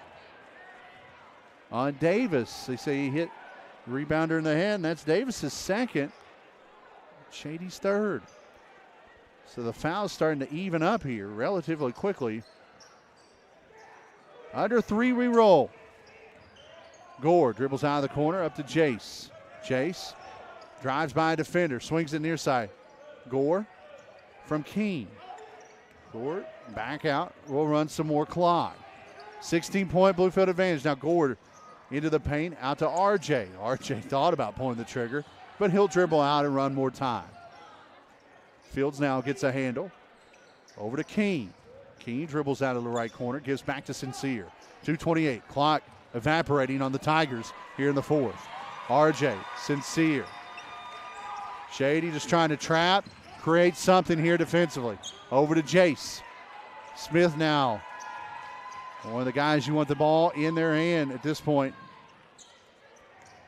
on Davis. They say he hit the rebounder in the head, and that's Davis's second. Shady's third. So the foul's starting to even up here relatively quickly. Under 3 we roll. Gore dribbles out of the corner up to Jace. Jace drives by a defender, swings it near side. Gore from Keene. Gore back out. We'll run some more clock. 16-point Bluefield advantage. Now Gore into the paint, out to RJ. RJ thought about pulling the trigger, but he'll dribble out and run more time. Fields now gets a handle. Over to Keene. Keene dribbles out of the right corner, gives back to Sincere. 2:28. Clock evaporating on the Tigers here in the 4th. RJ, Sincere. Shady just trying to trap, create something here defensively. Over to Jace. Smith now. One of the guys you want the ball in their hand at this point.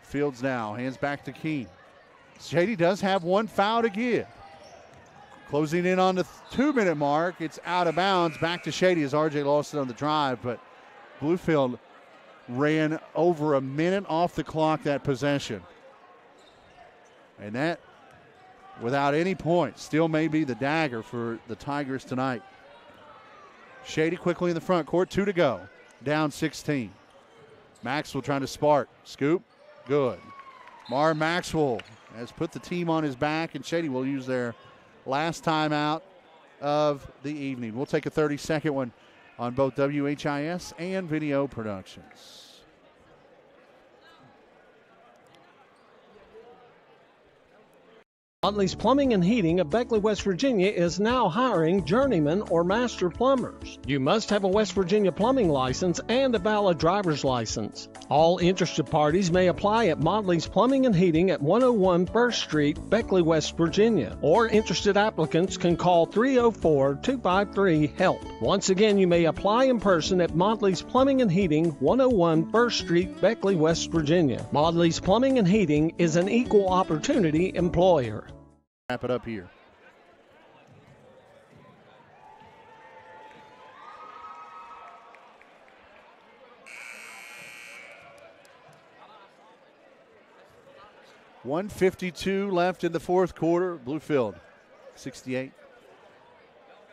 Fields now, hands back to Keene. Shady does have 1 foul to give. Closing in on the 2-minute mark. It's out of bounds. Back to Shady as RJ lost it on the drive, but Bluefield ran over a minute off the clock that possession. And that, without any points, still may be the dagger for the Tigers tonight. Shady quickly in the front court, 2 to go. Down 16. Maxwell trying to spark. Scoop, good. Mar Maxwell has put the team on his back, and Shady will use their last timeout of the evening. We'll take a 30-second one on both WHIS and Video Productions. Motley's Plumbing and Heating of Beckley, West Virginia is now hiring journeyman or master plumbers. You must have a West Virginia plumbing license and a valid driver's license. All interested parties may apply at Motley's Plumbing and Heating at 101 First Street, Beckley, West Virginia. Or interested applicants can call 304-253-HELP. Once again, you may apply in person at Motley's Plumbing and Heating, 101 First Street, Beckley, West Virginia. Motley's Plumbing and Heating is an equal opportunity employer. Wrap it up here. .152 left in the 4th quarter. Bluefield 68.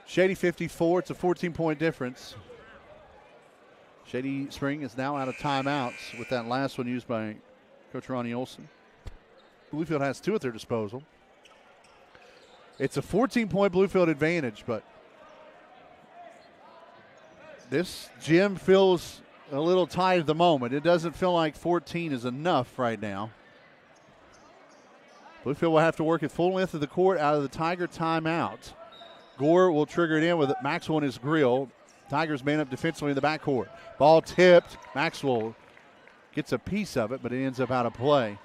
Shady 54. It's a 14-point difference. Shady Spring is now out of timeouts with that last one used by Coach Ronnie Olson. Bluefield has 2 at their disposal. It's a 14-point Bluefield advantage, but this gym feels a little tight at the moment. It doesn't feel like 14 is enough right now. Bluefield will have to work at full length of the court out of the Tiger timeout. Gore will trigger it in with Maxwell in his grill. Tigers man up defensively in the backcourt. Ball tipped. Maxwell gets a piece of it, but it ends up out of play.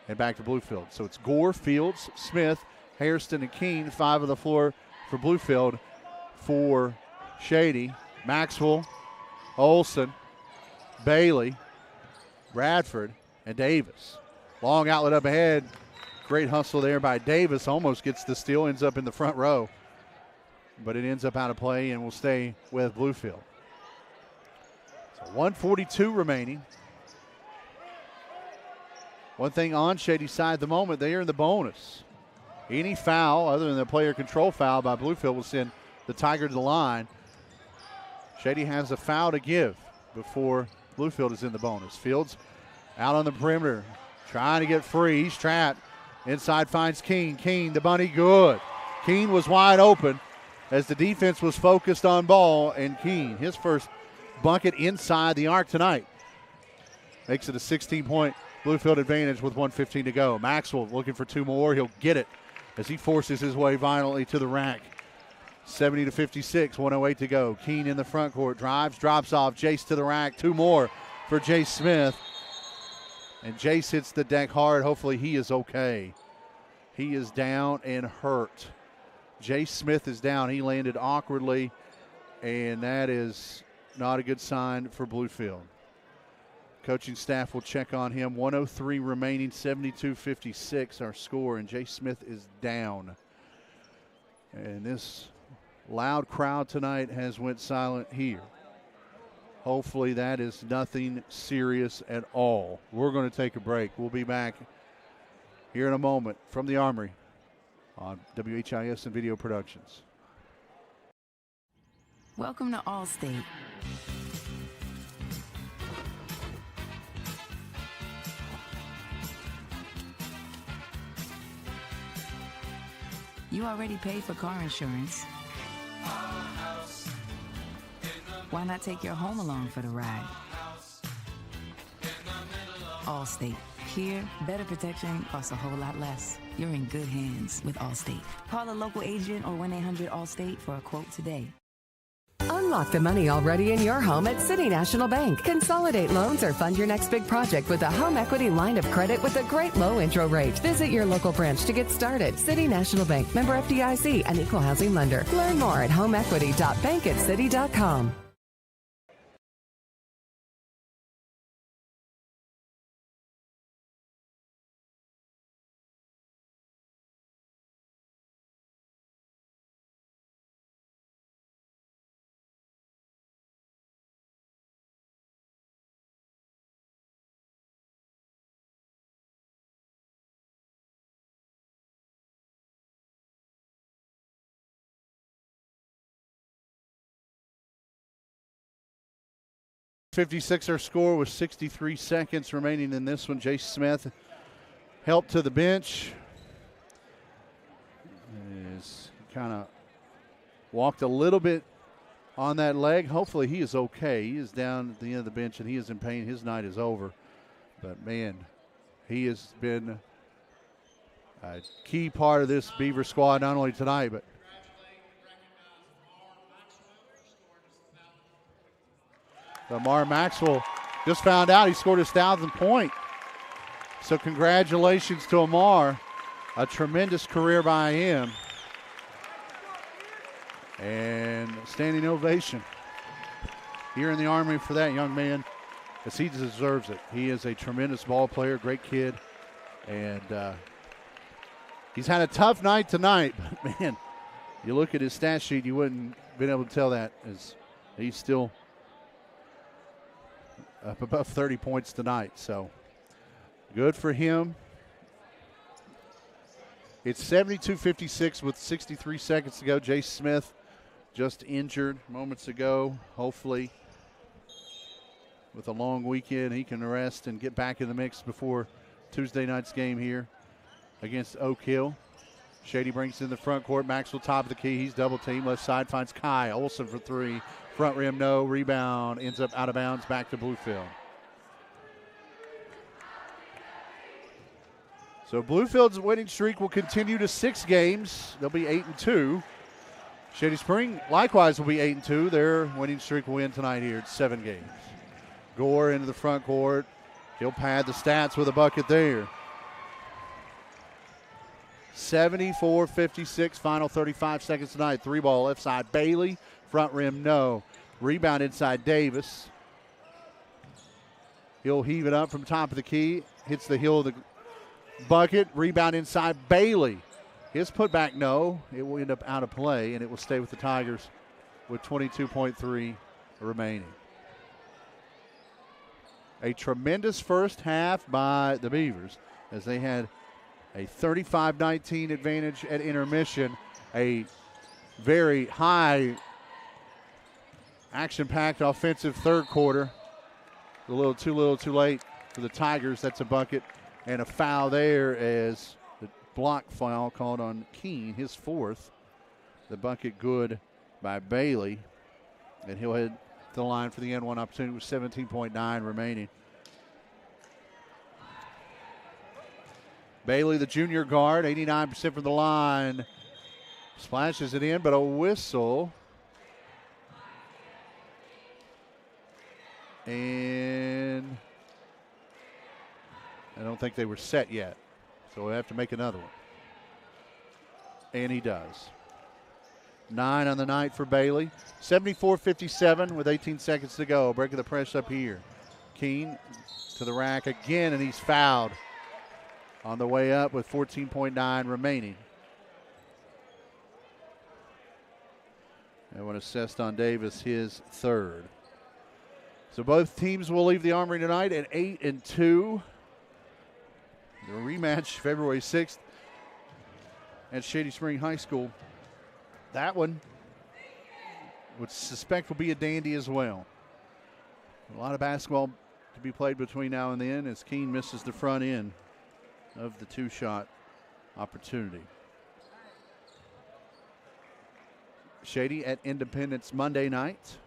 And back to Bluefield. So it's Gore, Fields, Smith, Hairston, and Keene. 5 on the floor for Bluefield. For Shady, Maxwell, Olson, Bailey, Bradford, and Davis. Long outlet up ahead. Great hustle there by Davis. Almost gets the steal. Ends up in the front row. But it ends up out of play and will stay with Bluefield. So 1:42 remaining. One thing on Shady's side at the moment, they are in the bonus. Any foul other than the player control foul by Bluefield will send the Tiger to the line. Shady has a foul to give before Bluefield is in the bonus. Fields out on the perimeter, trying to get free. He's trapped. Inside finds Keene. Keene, the bunny, good. Keene was wide open as the defense was focused on ball, and Keene, his first bucket inside the arc tonight, makes it a 16-point Bluefield advantage with 1:15 to go. Maxwell looking for 2 more. He'll get it as he forces his way violently to the rack. 70-56, 1:08 to go. Keene in the front court, drives, drops off. Jace to the rack, 2 more for Jace Smith. And Jace hits the deck hard. Hopefully he is okay. He is down and hurt. Jace Smith is down. He landed awkwardly, and that is not a good sign for Bluefield. Coaching staff will check on him. 1:03 remaining, 72-56 our score, and Jace Smith is down. And this loud crowd tonight has went silent here. Hopefully that is nothing serious at all. We're going to take a break. We'll be back here in a moment from the Armory on WHIS and Video Productions. Welcome to Allstate. You already paid for car insurance. Why not take your home along for the ride? Allstate. Here, better protection costs a whole lot less. You're in good hands with Allstate. Call a local agent or 1-800-ALLSTATE for a quote today. Unlock the money already in your home at City National Bank. Consolidate loans or fund your next big project with a home equity line of credit with a great low intro rate. Visit your local branch to get started. City National Bank, member FDIC, an equal housing lender. Learn more at homeequity.bankatcity.com. .56 our score with 63 seconds remaining in this one. Jace Smith helped to the bench. He's kind of walked a little bit on that leg. Hopefully he is okay. He is down at the end of the bench and he is in pain. His night is over. But, man, he has been a key part of this Beaver squad, not only tonight, but Lamar Maxwell just found out he scored his 1,000th point. So congratulations to Amar. A tremendous career by him. And standing ovation here in the Army for that young man, because he deserves it. He is a tremendous ball player, great kid. And he's had a tough night tonight. But, man, you look at his stat sheet, you wouldn't have been able to tell that, as he's still up above 30 points tonight. So good for him. It's 72-56 with 63 seconds to go. Jace Smith just injured moments ago. Hopefully with a long weekend he can rest and get back in the mix before Tuesday night's game here against Oak Hill. Shady brings it in the front court. Maxwell top of the key. He's double teamed. Left side finds Kai. Olsen for 3. Front rim, no. Rebound ends up out of bounds, back to Bluefield. So Bluefield's winning streak will continue to 6 games. They'll be 8-2. Shady Spring likewise will be 8-2. Their winning streak will end tonight here at 7 games. Gore into the front court. He'll pad the stats with a bucket there. 74-56, final 35 seconds tonight. 3-ball left side, Bailey. Front rim, no. Rebound inside Davis. He'll heave it up from top of the key. Hits the heel of the bucket. Rebound inside Bailey. His putback, no. It will end up out of play, and it will stay with the Tigers with 22.3 remaining. A tremendous first half by the Beavers as they had a 35-19 advantage at intermission. A very high action-packed offensive third quarter. A little too late for the Tigers. That's a bucket and a foul there as the block foul called on Keene, his 4th. The bucket good by Bailey, and he'll head to the line for the N1 opportunity with 17.9 remaining. Bailey, the junior guard, 89% from the line. Splashes it in, but a whistle. And I don't think they were set yet, so we'll have to make another one. And he does. 9 on the night for Bailey. 74-57 with 18 seconds to go. Breaking the press up here. Keene to the rack again, and he's fouled on the way up with 14.9 remaining. And one assessed on Davis, his 3rd. So both teams will leave the Armory tonight at 8-2. The rematch February 6th at Shady Spring High School. That one would suspect will be a dandy as well. A lot of basketball to be played between now and then as Keene misses the front end of the 2-shot opportunity. Shady at Independence Monday night.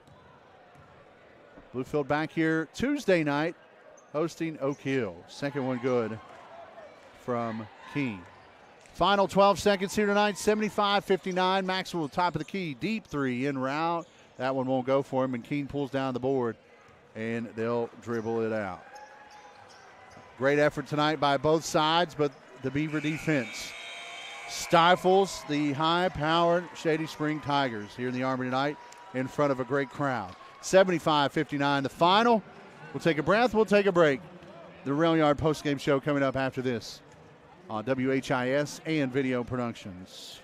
Bluefield back here Tuesday night hosting Oak Hill. Second one good from Keene. Final 12 seconds here tonight, 75-59. Maxwell top of the key, deep 3 in route. That one won't go for him, and Keene pulls down the board, and they'll dribble it out. Great effort tonight by both sides, but the Beaver defense stifles the high-powered Shady Spring Tigers here in the Armory tonight in front of a great crowd. 75-59 the final. We'll take a breath. We'll take a break. The Rail Yard postgame show coming up after this on WHIS and Video Productions.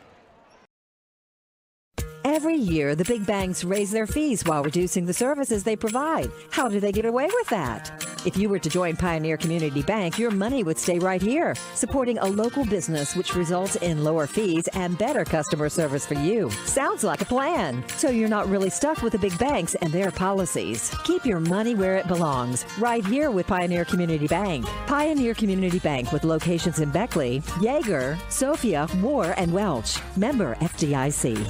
Every year, the big banks raise their fees while reducing the services they provide. How do they get away with that? If you were to join Pioneer Community Bank, your money would stay right here, supporting a local business, which results in lower fees and better customer service for you. Sounds like a plan. So you're not really stuck with the big banks and their policies. Keep your money where it belongs, right here with Pioneer Community Bank. Pioneer Community Bank with locations in Beckley, Yeager, Sophia, Moore, and Welch. Member FDIC.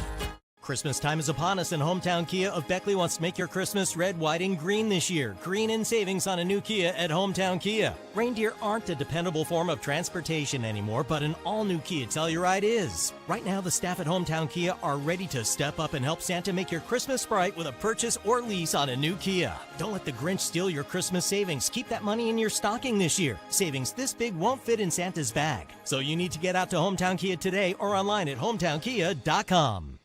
Christmas time is upon us, and Hometown Kia of Beckley wants to make your Christmas red, white, and green this year. Green in savings on a new Kia at Hometown Kia. Reindeer aren't a dependable form of transportation anymore, but an all-new Kia Telluride is. Right now, the staff at Hometown Kia are ready to step up and help Santa make your Christmas bright with a purchase or lease on a new Kia. Don't let the Grinch steal your Christmas savings. Keep that money in your stocking this year. Savings this big won't fit in Santa's bag. So you need to get out to Hometown Kia today or online at hometownkia.com.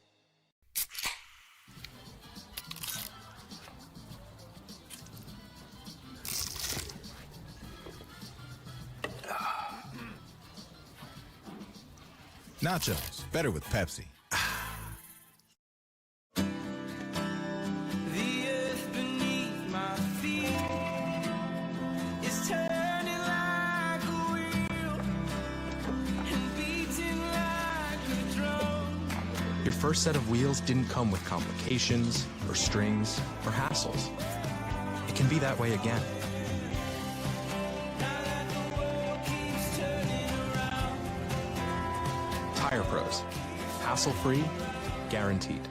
Nachos, better with Pepsi. Your first set of wheels didn't come with complications, or strings, or hassles. It can be that way again. Tire Pros. Hassle-free, guaranteed.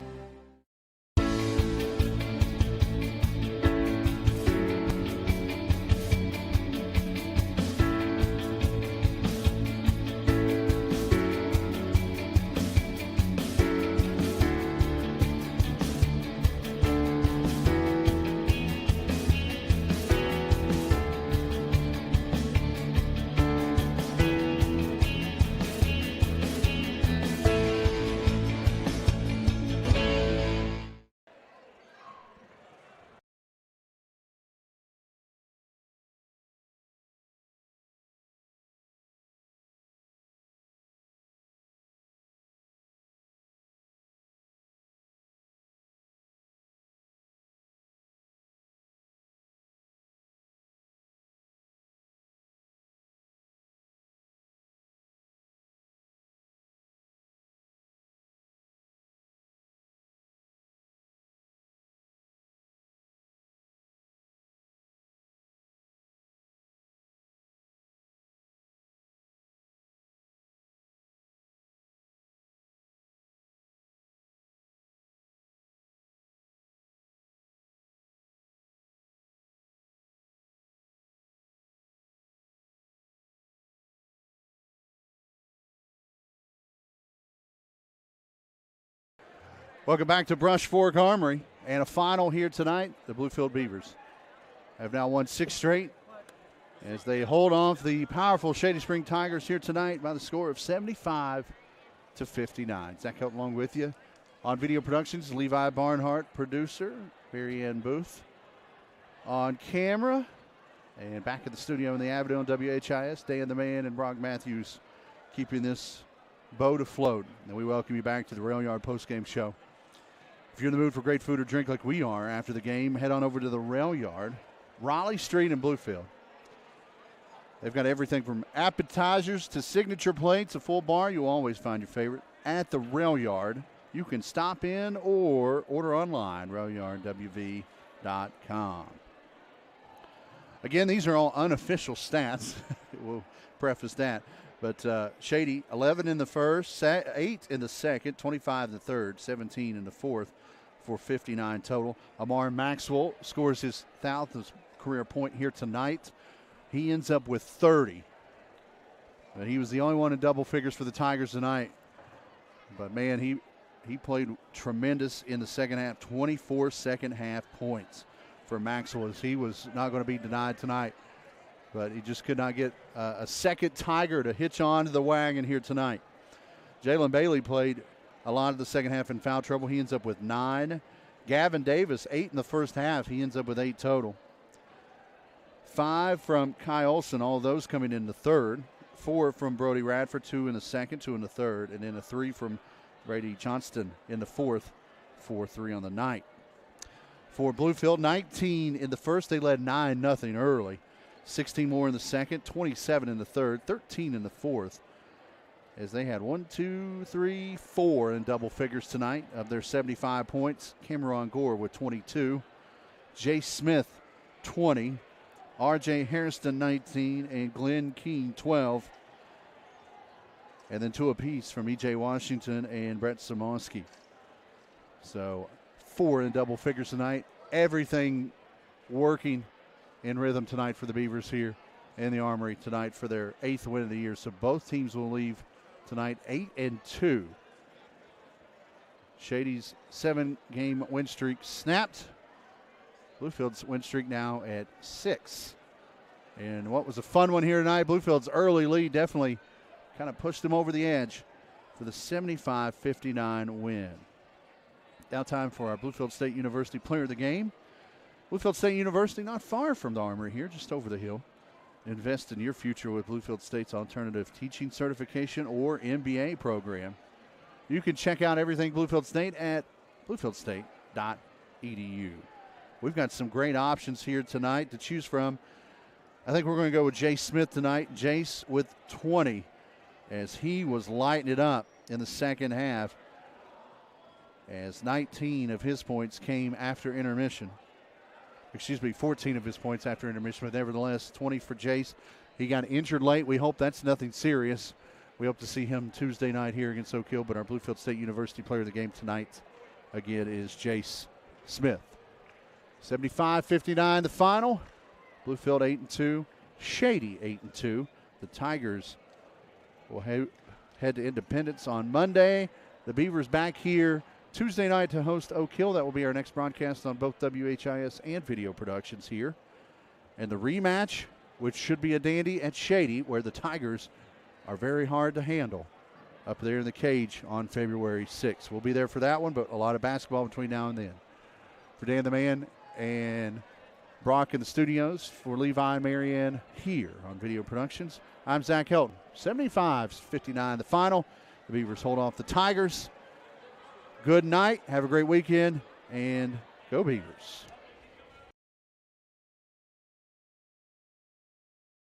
Welcome back to Brush Fork Armory. And a final here tonight. The Bluefield Beavers have now won 6 straight as they hold off the powerful Shady Spring Tigers here tonight by the score of 75-59. Zach Helton along with you. On video productions, Levi Barnhart, producer, Mary Ann Booth. On camera, and back at the studio in the Avenue on WHIS, Dan the Man and Brock Matthews keeping this boat afloat. And we welcome you back to the Rail Yard postgame show. If you're in the mood for great food or drink like we are after the game, head on over to the Rail Yard, Raleigh Street in Bluefield. They've got everything from appetizers to signature plates, a full bar. You'll always find your favorite at the Rail Yard. You can stop in or order online, railyardwv.com. Again, these are all unofficial stats. We'll preface that. But Shady, 11 in the first, 8 in the second, 25 in the third, 17 in the fourth for 59 total. Amar Maxwell scores his 1,000th career point here tonight. He ends up with 30. But he was the only one in double figures for the Tigers tonight. But, man, he played tremendous in the second half, 24 second-half points for Maxwell, as he was not going to be denied tonight. But he just could not get a second Tiger to hitch on to the wagon here tonight. Jalen Bailey played a lot of the second half in foul trouble. He ends up with 9. Gavin Davis, 8 in the first half. He ends up with 8 total. 5 from Kai Olson, all those coming in the third. 4 from Brody Radford, 2 in the second, 2 in the third. And then a 3 from Brady Johnston in the fourth, 4-3 on the night. For Bluefield, 19 in the first. They led 9-0 early. 16 more in the second, 27 in the third, 13 in the fourth. As they had 1, 2, 3, 4 in double figures tonight of their 75 points. Cameron Gore with 22. Jay Smith, 20. R.J. Harrison, 19. And Glenn Keene, 12. And then 2 apiece from E.J. Washington and Brett Samonski. So 4 in double figures tonight. Everything working in rhythm tonight for the Beavers here in the Armory tonight for their 8th win of the year. So both teams will leave tonight 8-2. Shady's 7-game win streak snapped. Bluefield's win streak now at 6. And what was a fun one here tonight, Bluefield's early lead definitely kind of pushed them over the edge for the 75-59 win. Now time for our Bluefield State University player of the game. Bluefield State University, not far from the Armory here, just over the hill. Invest in your future with Bluefield State's alternative teaching certification or MBA program. You can check out everything Bluefield State at bluefieldState.edu. We've got some great options here tonight to choose from. I think we're going to go with Jay Smith tonight. Jace with 20 as he was lighting it up in the second half, as 19 of his points came after intermission. 14 of his points after intermission, but nevertheless, 20 for Jace. He got injured late. We hope that's nothing serious. We hope to see him Tuesday night here against Oak Hill, but our Bluefield State University player of the game tonight, again, is Jace Smith. 75-59 the final. Bluefield 8-2. Shady 8-2. The Tigers will head to Independence on Monday. The Beavers back here Tuesday night to host Oak Hill. That will be our next broadcast on both WHIS and video productions here. And the rematch, which should be a dandy at Shady, where the Tigers are very hard to handle up there in the cage on February 6th. We'll be there for that one, but a lot of basketball between now and then. For Dan the Man and Brock in the studios, for Levi and Marianne here on video productions, I'm Zach Helton. 75-59 the final. The Beavers hold off the Tigers. Good night. Have a great weekend. And go Beavers.